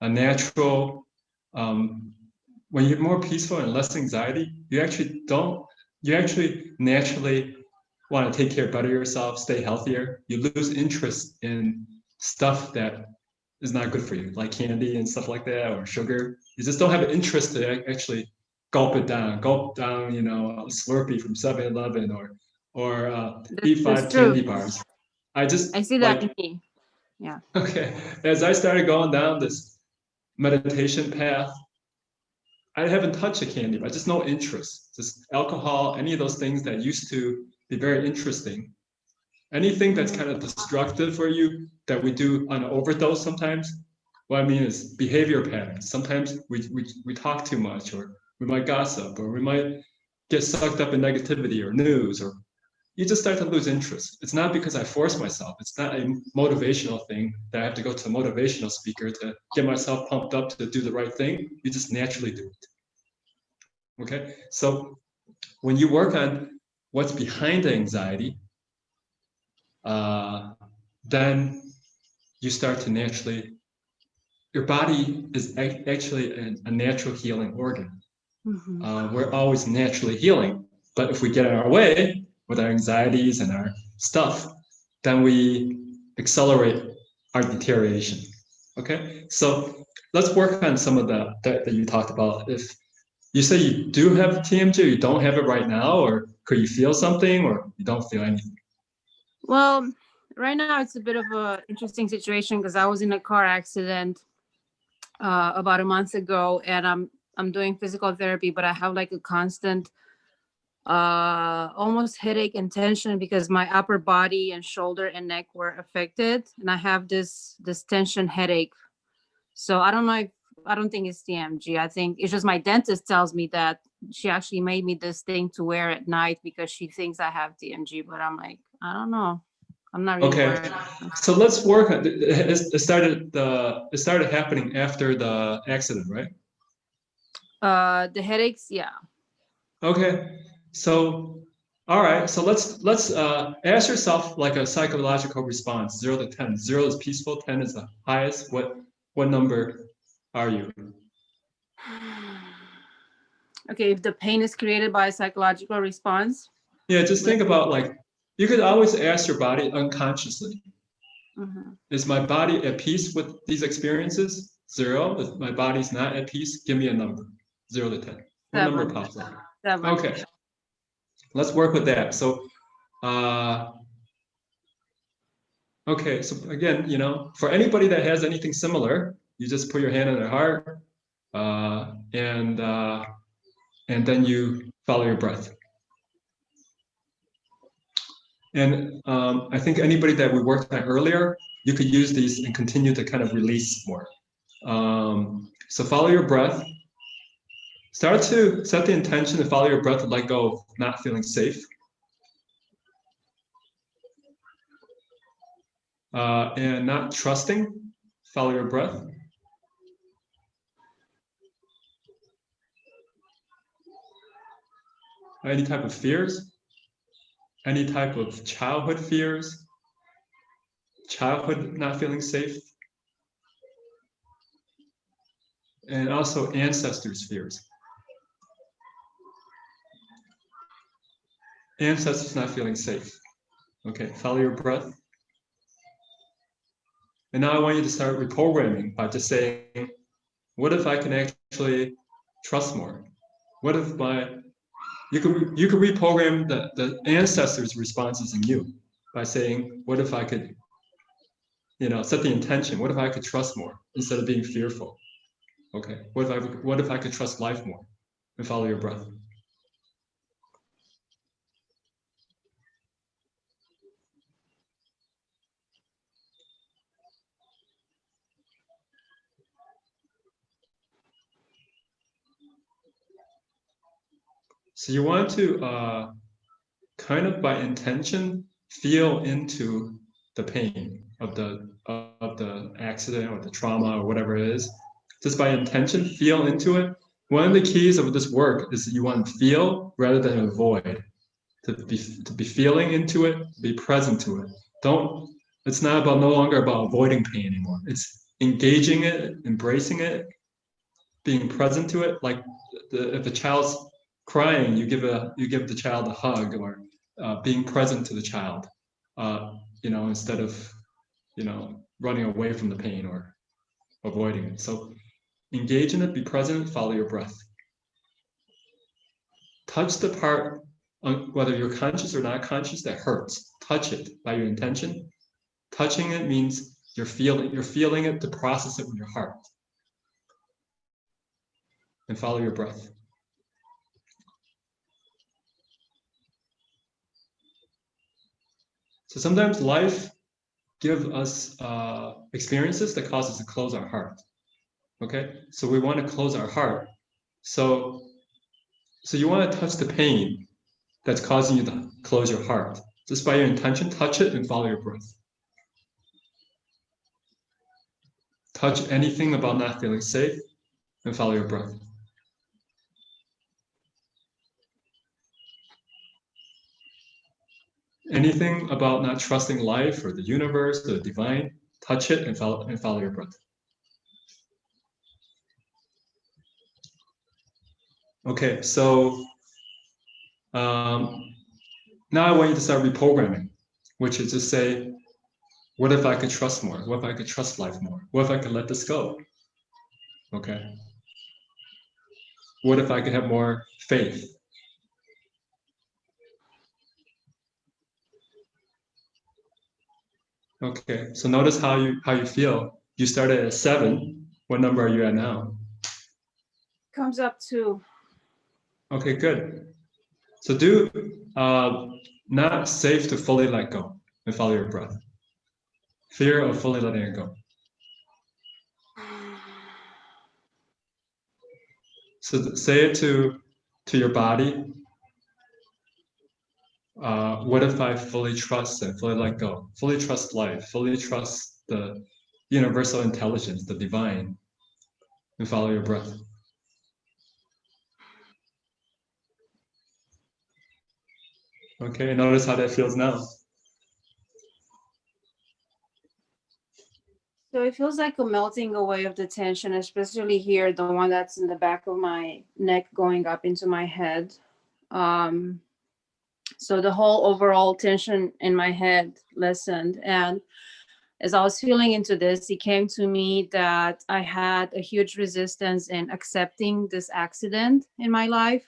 a natural, when you're more peaceful and less anxiety, you actually naturally want to take care better of yourself, stay healthier. You lose interest in stuff that is not good for you, like candy and stuff like that, or sugar. You just don't have an interest to actually gulp down, a Slurpee from 7-Eleven, or eat That's 5 true. candy bars. I just I see that in me. Yeah. okay. As I started going down this meditation path, I haven't touched a candy bar, just no interest. Just alcohol, any of those things that used to be very interesting. Anything that's kind of destructive for you that we do on an overdose sometimes. What I mean is behavior patterns. Sometimes we talk too much, or we might gossip, or we might get sucked up in negativity or news, or you just start to lose interest. It's not because I force myself. It's not a motivational thing that I have to go to a motivational speaker to get myself pumped up to do the right thing. You just naturally do it. Okay? So when you work on what's behind the anxiety, then you start to naturally, your body is actually a natural healing organ. We're always naturally healing, but if we get in our way with our anxieties and our stuff, then we accelerate our deterioration. Okay, so let's work on some of that you talked about. If you say you do have TMJ, or you don't have it right now, or could you feel something, or you don't feel anything? Well, right now it's a bit of a interesting situation because I was in a car accident about a month ago, and I'm doing physical therapy, but I have like a constant almost headache and tension because my upper body and shoulder and neck were affected, and I have this tension headache. So I don't think it's TMG. I think it's just my dentist tells me that she actually made me this thing to wear at night because she thinks I have TMG, but I'm like, I don't know. I'm not really Okay, worried. so let's work on it. Started happening after the accident, right? The headaches, yeah. Okay, so all right, so let's ask yourself like a psychological response, 0 to 10. 0 is peaceful, 10 is the highest. What number are you? Okay, if the pain is created by a psychological response. Yeah, just think about, like, you could always ask your body unconsciously. Is my body at peace with these experiences? 0. If my body's not at peace, give me a number. 0 to 10. What number 7. pops up? 7. Okay, let's work with that. So, okay, so again, for anybody that has anything similar, you just put your hand on their heart, and then you follow your breath. And I think anybody that we worked on earlier, you could use these and continue to kind of release more. So follow your breath. Start to set the intention to follow your breath and let go of not feeling safe. And not trusting. Follow your breath. Any type of fears, any type of childhood fears, childhood not feeling safe, and also ancestors' fears. Ancestors not feeling safe. Okay, follow your breath. And now I want you to start reprogramming by just saying, what if I can actually trust more? What if you could reprogram the ancestors' responses in you by saying, what if I could, set the intention? What if I could trust more instead of being fearful? Okay. What if I could trust life more and follow your breath? So you want to kind of by intention feel into the pain of the accident or the trauma or whatever it is. Just by intention, feel into it. One of the keys of this work is that you want to feel rather than avoid. To be feeling into it, be present to it. It's not no longer about avoiding pain anymore. It's engaging it, embracing it, being present to it. Like if a child's crying, you give the child a hug, or being present to the child, instead of running away from the pain or avoiding it. So engage in it, be present, follow your breath. Touch the part, whether you're conscious or not conscious, that hurts. Touch it by your intention. Touching it means you're feeling it to process it with your heart. And follow your breath. So sometimes life gives us experiences that cause us to close our heart. Okay, so we want to close our heart. So you want to touch the pain that's causing you to close your heart. Just by your intention, touch it and follow your breath. Touch anything about not feeling safe and follow your breath. Anything about not trusting life or the universe or the divine, touch it and follow your breath. Okay, so now I want you to start reprogramming, which is to say, what if I could trust more? What if I could trust life more? What if I could let this go? Okay. What if I could have more faith? Okay, so notice how you feel. You started at 7. What number are you at now? Comes up to. Okay, good. So do not safe to fully let go and follow your breath. Fear of fully letting it go. So say it to your body. What if I fully trust it, fully let go, fully trust life, fully trust the universal intelligence, the divine, and follow your breath. Okay, notice how that feels now. So it feels like a melting away of the tension, especially here, the one that's in the back of my neck going up into my head. So the whole overall tension in my head lessened. And as I was feeling into this, it came to me that I had a huge resistance in accepting this accident in my life.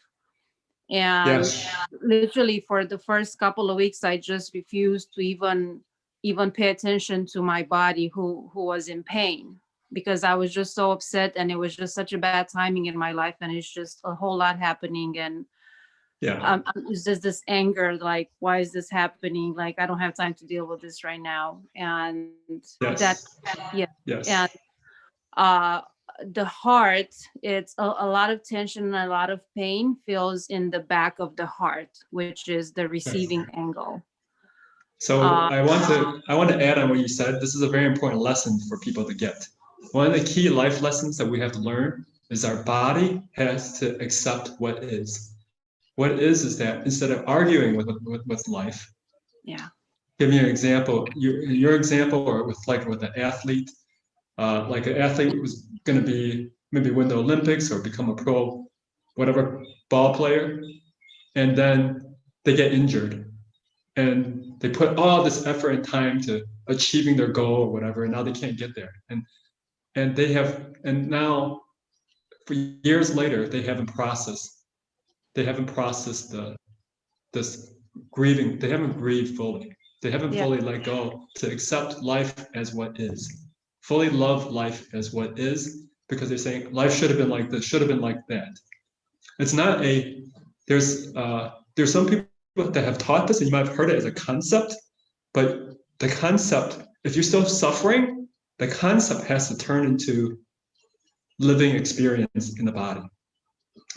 And Yes. literally for the first couple of weeks, I just refused to even pay attention to my body who was in pain, because I was just so upset, and it was just such a bad timing in my life, and it's just a whole lot happening. And it's just this anger, like, why is this happening? Like, I don't have time to deal with this right now. And yes. And the heart, it's a lot of tension and a lot of pain feels in the back of the heart, which is the receiving angle. So I want to add on what you said. This is a very important lesson for people to get. One of the key life lessons that we have to learn is our body has to accept what is. What is that instead of arguing with life. Give me an example. Your example, or with an athlete. Like an athlete was going to be maybe win the Olympics or become a pro, whatever, ball player, and then they get injured, and they put all this effort and time to achieving their goal or whatever, and now they can't get there, and now for years later they haven't processed this grieving. They haven't grieved fully. They haven't Yeah. fully let go to accept life as what is, fully love life as what is, because they're saying life should have been like this, should have been like that. It's not a, there's some people that have taught this, and you might have heard it as a concept, but the concept, if you're still suffering, the concept has to turn into living experience in the body.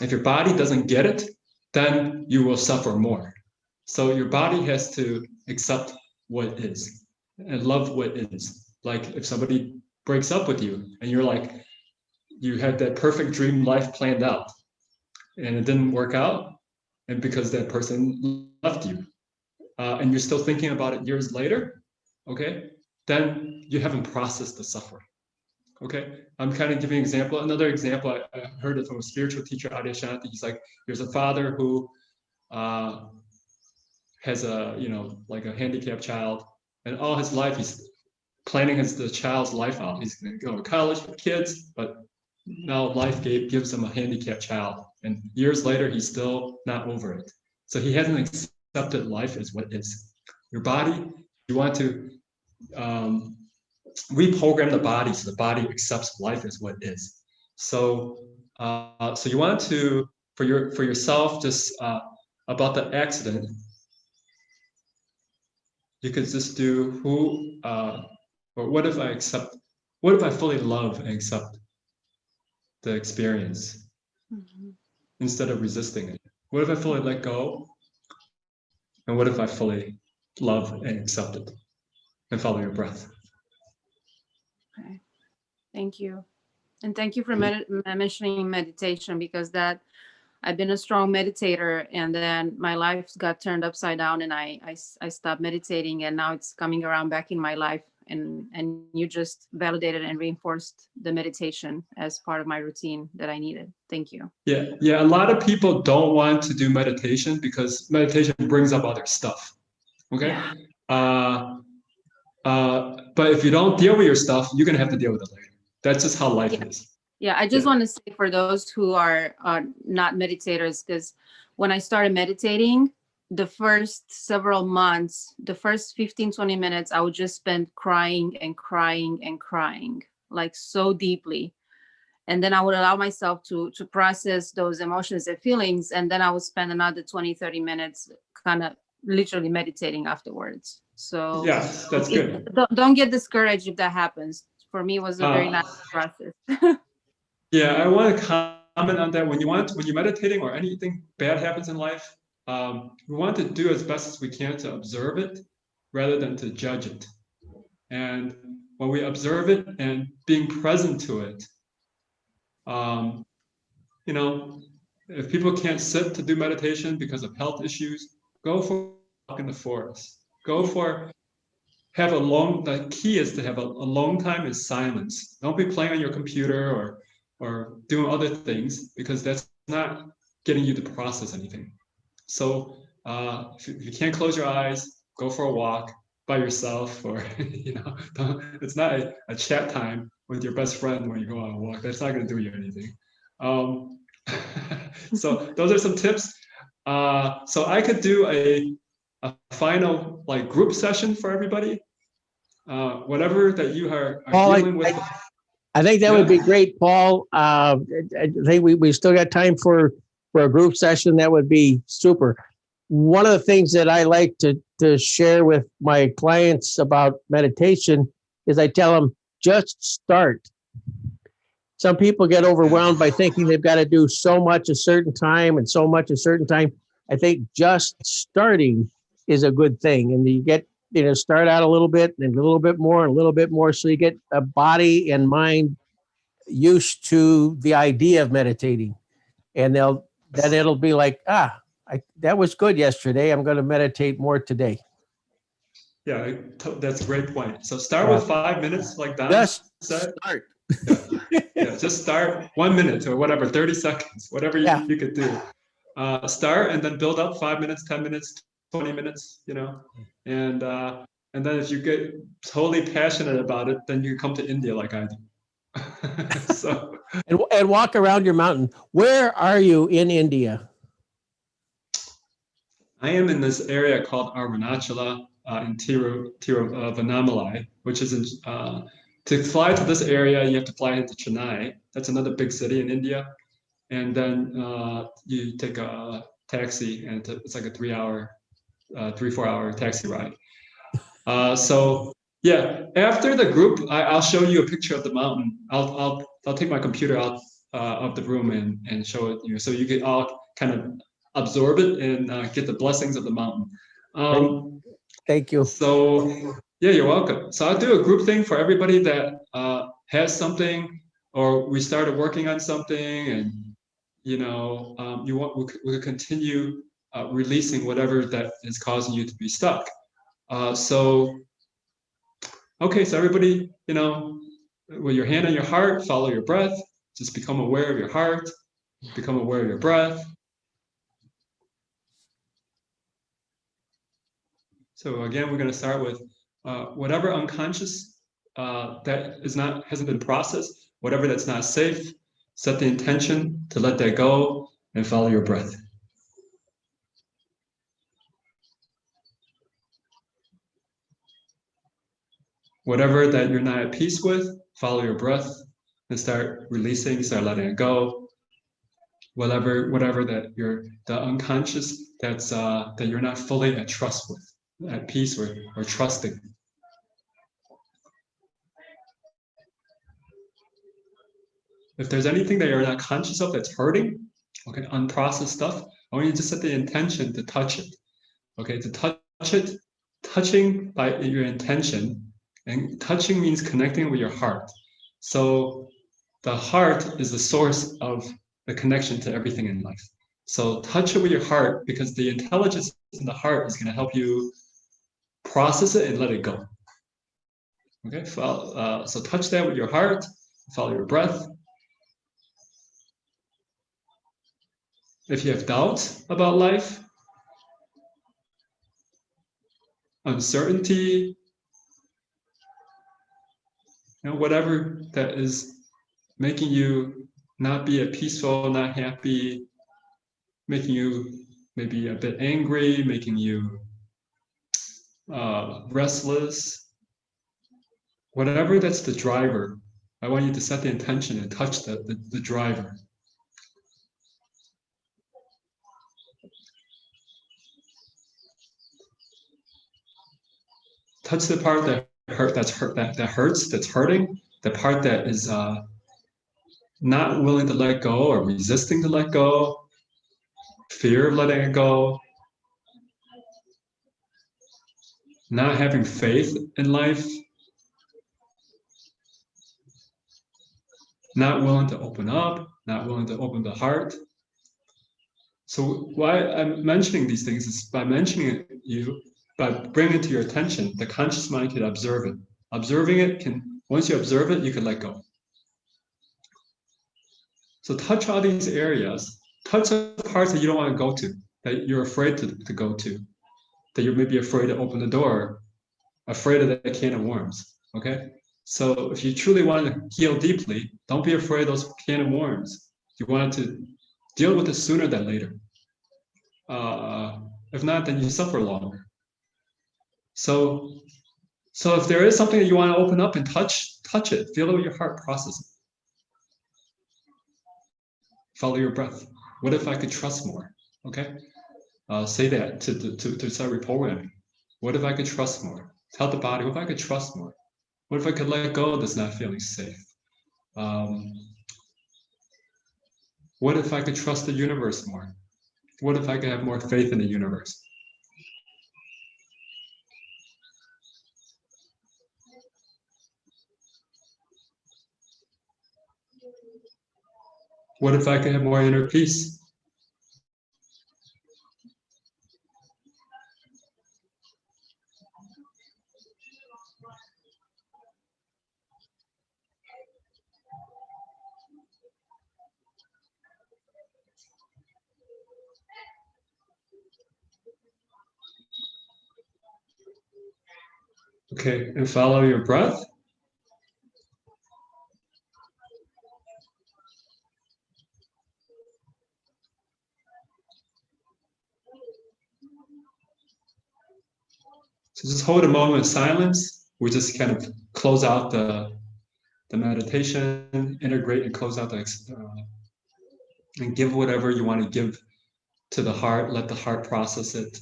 If your body doesn't get it, then you will suffer more. So your body has to accept what is and love what is. Like if somebody breaks up with you and you're like, you had that perfect dream life planned out and it didn't work out, and because that person left you, and you're still thinking about it years later, okay, then you haven't processed the suffering. Okay, I'm kind of giving an example. Another example, I heard it from a spiritual teacher, Adyashanti. He's like, there's a father who has a, like a handicapped child, and all his life he's planning the child's life out. He's going to go to college with kids, but now life gives him a handicapped child, and years later he's still not over it. So he hasn't accepted life as what is. Your body, you want to reprogram the body so the body accepts life as what is. So, so you want to, for yourself, just about the accident, you could just do or what if I fully love and accept the experience instead of resisting it? What if I fully let go? And what if I fully love and accept it and follow your breath? Okay. Thank you. And thank you for mentioning meditation, because I've been a strong meditator, and then my life got turned upside down, and I stopped meditating, and now it's coming around back in my life. And you just validated and reinforced the meditation as part of my routine that I needed. Thank you. Yeah. A lot of people don't want to do meditation because meditation brings up other stuff. Okay. Yeah. But if you don't deal with your stuff, you're gonna have to deal with it later. That's just how life is. Yeah, I just want to say for those who are not meditators, because when I started meditating, the first several months, the first 15, 20 minutes, I would just spend crying and crying and crying, like so deeply. And then I would allow myself to process those emotions and feelings. And then I would spend another 20, 30 minutes kind of literally meditating afterwards. So yes, that's good. Don't get discouraged if that happens. For me, it was a very nice process. Yeah, I want to comment on that. When you're meditating or anything bad happens in life, we want to do as best as we can to observe it rather than to judge it. And when we observe it and being present to it, if people can't sit to do meditation because of health issues, go for a walk in the forest. The key is to have a long time is silence. Don't be playing on your computer or doing other things, because that's not getting you to process anything. So if you can't close your eyes, go for a walk by yourself, or it's not a chat time with your best friend when you go on a walk. That's not going to do you anything. So those are some tips. So I could do a final group session for everybody. Whatever that you are Paul, dealing with. I think that would be great, Paul. I think we still got time for a group session. That would be super. One of the things that I like to share with my clients about meditation is I tell them, just start. Some people get overwhelmed by thinking they've got to do so much a certain time and so much a certain time. I think just starting is a good thing. And you get, start out a little bit and a little bit more and a little bit more. So you get a body and mind used to the idea of meditating. And it'll be like, that was good yesterday. I'm going to meditate more today. Yeah, that's a great point. So start with 5 minutes, like Don just said. Start. Yeah, just start 1 minute or whatever, 30 seconds, whatever you could do. Start and then build up 5 minutes, 10 minutes, 20 minutes, and then if you get totally passionate about it, then you come to India like I do. So and walk around your mountain. Where are you in India? I am in this area called Arunachala. in Tiruvannamalai, which is in, to fly to this area, you have to fly into Chennai. That's another big city in India. And then you take a taxi, and it's like a 3-4 hour taxi ride. So yeah, after the group, I'll show you a picture of the mountain. I'll take my computer out of the room and show it to you, so you can all kind of absorb it and get the blessings of the mountain. Thank you. So yeah, you're welcome. So I'll do a group thing for everybody that has something, or we started working on something, and you know, we'll continue releasing whatever that is causing you to be stuck. So okay, so everybody, you know, with your hand on your heart, follow your breath. Just become aware of your heart. Become aware of your breath. So again, we're going to start with whatever unconscious that hasn't been processed, whatever that's not safe. Set the intention to let that go and follow your breath. Whatever that you're not at peace with, follow your breath and start releasing, start letting it go. Whatever that the unconscious that you're not fully at trust with, at peace or trusting. If there's anything that you're not conscious of that's hurting, okay, unprocessed stuff, I want you to set the intention to touch it. Okay, to touch it, touching by your intention, and touching means connecting with your heart. So the heart is the source of the connection to everything in life. So touch it with your heart, because the intelligence in the heart is going to help you process it and let it go. Okay, so touch that with your heart, follow your breath. If you have doubt about life, uncertainty, you know, whatever that is making you not be peaceful, not happy, making you maybe a bit angry, making you restless, whatever that's the driver, I want you to set the intention and touch the driver. Touch the part that hurts, that's hurting, the part that is not willing to let go or resisting to let go, fear of letting it go, not having faith in life, not willing to open up, not willing to open the heart. So why I'm mentioning these things is by mentioning by bringing it to your attention, the conscious mind can observe it. Observing it once you observe it, you can let go. So touch all these areas, touch the parts that you don't want to go to, that you're afraid to go to, that you're maybe afraid to open the door, afraid of that can of worms, okay? So if you truly want to heal deeply, don't be afraid of those can of worms. You want to deal with it sooner than later. If not, then you suffer longer. So if there is something that you want to open up and touch it, feel it with your heart, process it. Follow your breath. What if I could trust more? Okay? Say that to start reprogramming. What if I could trust more? Tell the body, what if I could trust more? What if I could let go of this not feeling safe? What if I could trust the universe more? What if I could have more faith in the universe? What if I could have more inner peace? Okay, and follow your breath. So just hold a moment of silence. We just kind of close out the meditation, integrate and close out and give whatever you want to give to the heart. Let the heart process it,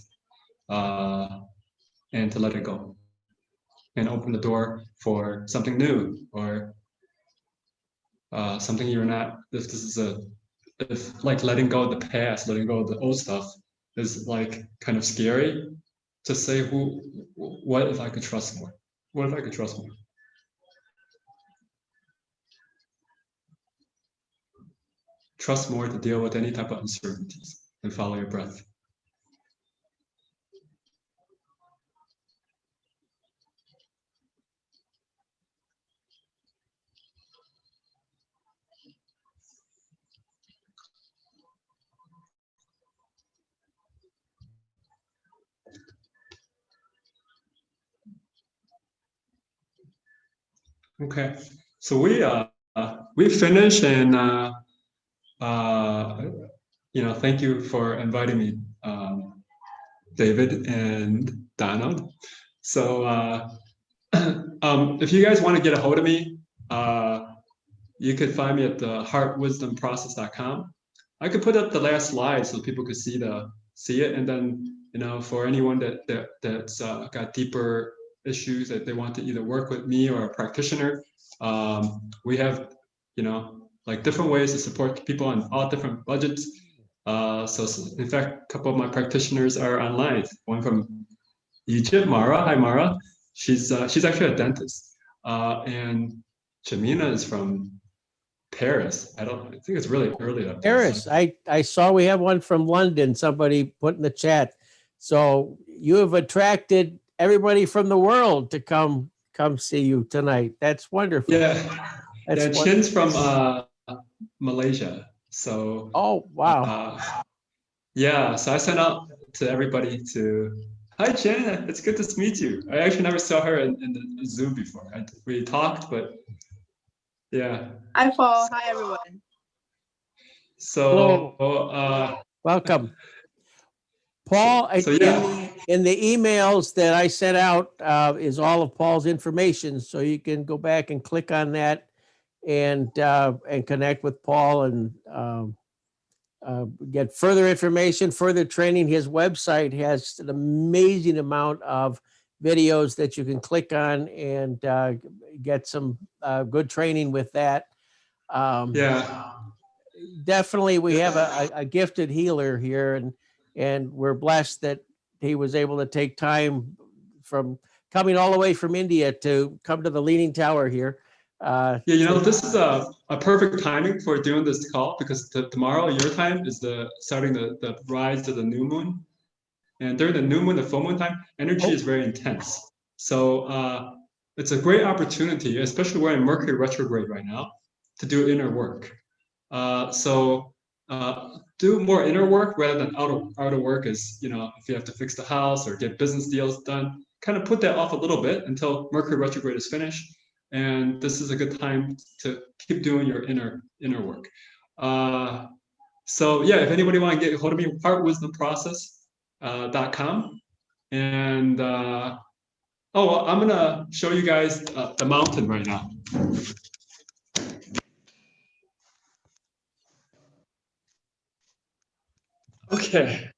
and to let it go, and open the door for something new, or something you're not. If like letting go of the past, letting go of the old stuff is like kind of scary, to say what if I could trust more? What if I could trust more? Trust more to deal with any type of uncertainties, and follow your breath. Okay, so we finish, and thank you for inviting me, David and Donald. So if you guys want to get a hold of me, you could find me at the heartwisdomprocess.com. I could put up the last slide so people could see it, and then for anyone that's got deeper issues that they want to either work with me or a practitioner, we have like different ways to support people on all different budgets. So in fact, a couple of my practitioners are online. One from Egypt, Mara. Hi, Mara. She's actually a dentist, and Jamina is from Paris. I think it's really early up there. Paris. I saw we have one from London. Somebody put in the chat. So you have attracted everybody from the world to come see you tonight. That's wonderful. Yeah, That's yeah. Chin's from Malaysia. So. Oh wow. Yeah. So I sent out to everybody to. Hi, Chen. It's good to meet you. I actually never saw her in the Zoom before. We talked, but yeah. Hi, Paul. Hi, everyone. So, Welcome. Paul, so yeah. in the emails that I sent out is all of Paul's information, so you can go back and click on that and connect with Paul and get further information, further training. His website has an amazing amount of videos that you can click on and get some good training with that. Yeah. Definitely, we have a gifted healer here, and we're blessed that he was able to take time from coming all the way from India to come to the Leaning Tower here. Yeah, this is a perfect timing for doing this call, because tomorrow your time is starting the rise to the new moon, and during the new moon, the full moon time, energy is very intense. So it's a great opportunity, especially we're in Mercury retrograde right now, to do inner work. So do more inner work rather than outer work. Is if you have to fix the house or get business deals done, kind of put that off a little bit until Mercury retrograde is finished. And this is a good time to keep doing your inner work. So yeah, if anybody want to get a hold of me, heartwisdomprocess.com. And I'm gonna show you guys the mountain right now. Okay.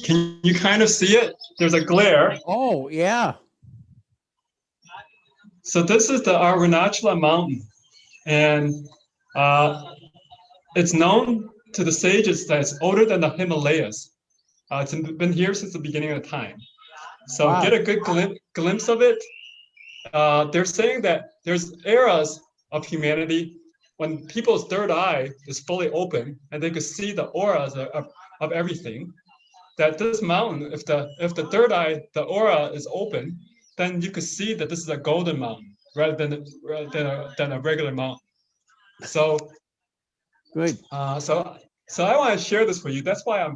Can you kind of see it? There's a glare. Oh, yeah. So this is the Arunachala mountain, and it's known to the sages that it's older than the Himalayas. It's been here since the beginning of time. So Wow. Get a good glimpse of it. They're saying that there's eras of humanity when people's third eye is fully open and they could see the auras of everything. That this mountain, if the third eye, the aura is open, then you could see that this is a golden mountain rather than a regular mountain. So Good. So I want to share this with you. That's why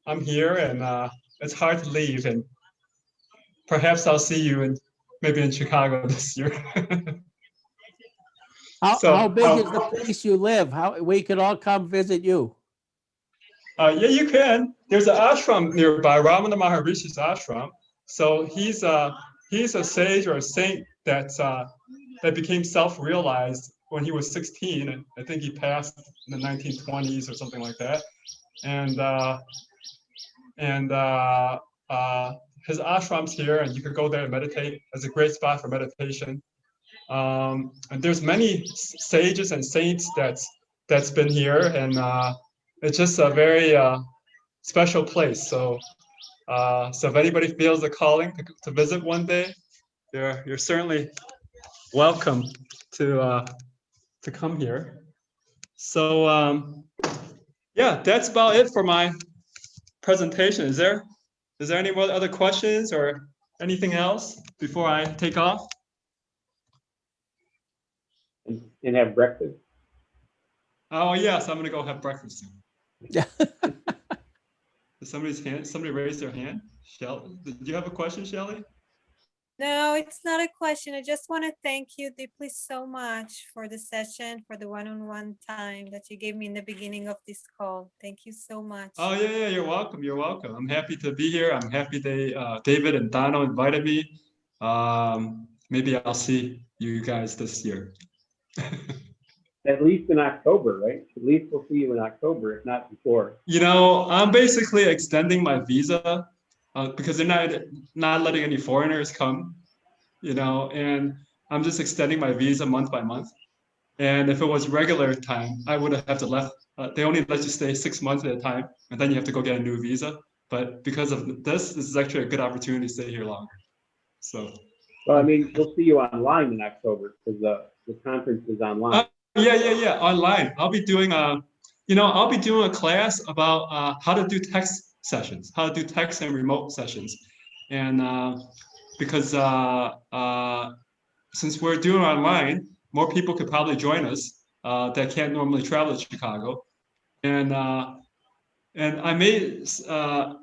I'm here, and it's hard to leave. And perhaps I'll see you maybe in Chicago this year. How big is the place you live? How we could all come visit you? Yeah, you can. There's an ashram nearby, Ramana Maharishi's ashram. So he's a sage or a saint that became self-realized when he was 16. And I think he passed in the 1920s or something like that. And his ashram's here, and you could go there and meditate. It's a great spot for meditation. And there's many sages and saints that's been here, and it's just a very special place. So if anybody feels the calling to visit one day, you're certainly welcome to come here. So yeah, that's about it for my presentation. Is there any more other questions or anything else before I take off? And have breakfast. Oh yes, I'm gonna go have breakfast soon. Yeah. Did somebody raise their hand? Did you have a question, Shelley? No, it's not a question. I just want to thank you deeply so much for the session, for the one-on-one time that you gave me in the beginning of this call. Thank you so much. Oh yeah, you're welcome. You're welcome. I'm happy to be here. I'm happy David and Donald invited me. Maybe I'll see you guys this year. At least in October, right? At least we'll see you in October, if not before. You know, I'm basically extending my visa because they're not letting any foreigners come. You know, and I'm just extending my visa month by month. And if it was regular time, I would have to left. They only let you stay 6 months at a time, and then you have to go get a new visa. But because of this is actually a good opportunity to stay here longer. So. Well, I mean, we'll see you online in October because the conference is online. Yeah, online. I'll be doing a class about how to do text sessions, how to do text and remote sessions, and because since we're doing online, more people could probably join us that can't normally travel to Chicago, and I may submit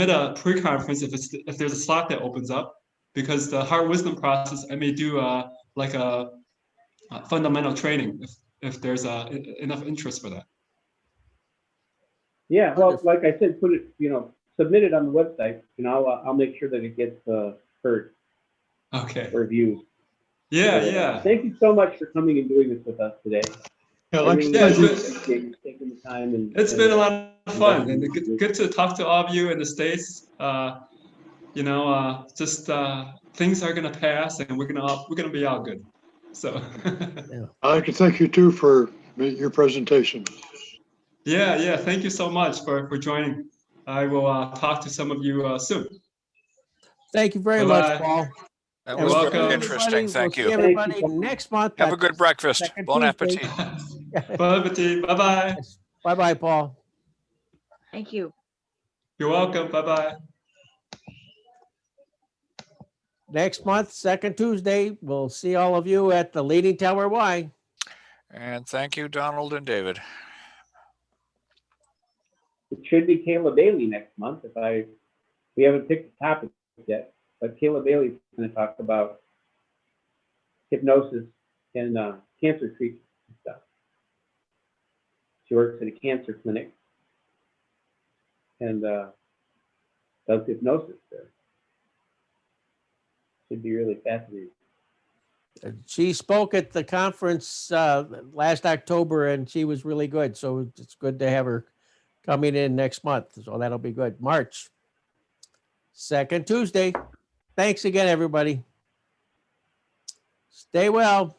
a pre-conference if there's a slot that opens up, because the heart wisdom process I may do like a fundamental training if there's enough interest for that. Yeah, well, like I said, submit it on the website, and I'll make sure that it gets heard. Okay. Reviewed. Yeah. Thank you so much for coming and doing this with us today. It's taking the time and it's been a lot of fun, and good to talk to all of you in the States. Just things are gonna pass, and we're gonna be all good. So. I'd like to thank you too for your presentation. Yeah. Thank you so much for joining. I will talk to some of you soon. Thank you very much, Paul. That You're was welcome. very interesting. Thank We'll you. see everybody next month. Have a good breakfast. Second Bon Tuesday. appetit. Bon appetit. Bye-bye. Bye-bye, Paul. Thank you. You're welcome. Bye-bye. Next month, second Tuesday, we'll see all of you at the Leading Tower Y. And thank you, Donald and David. It should be Kayla Bailey next month. We haven't picked the topic yet, but Kayla Bailey's going to talk about hypnosis and cancer treatment and stuff. She works at a cancer clinic and does hypnosis there. Should be really fascinating. She spoke at the conference last October, and she was really good. So it's good to have her coming in next month. So that'll be good. March, second Tuesday. Thanks again, everybody. Stay well.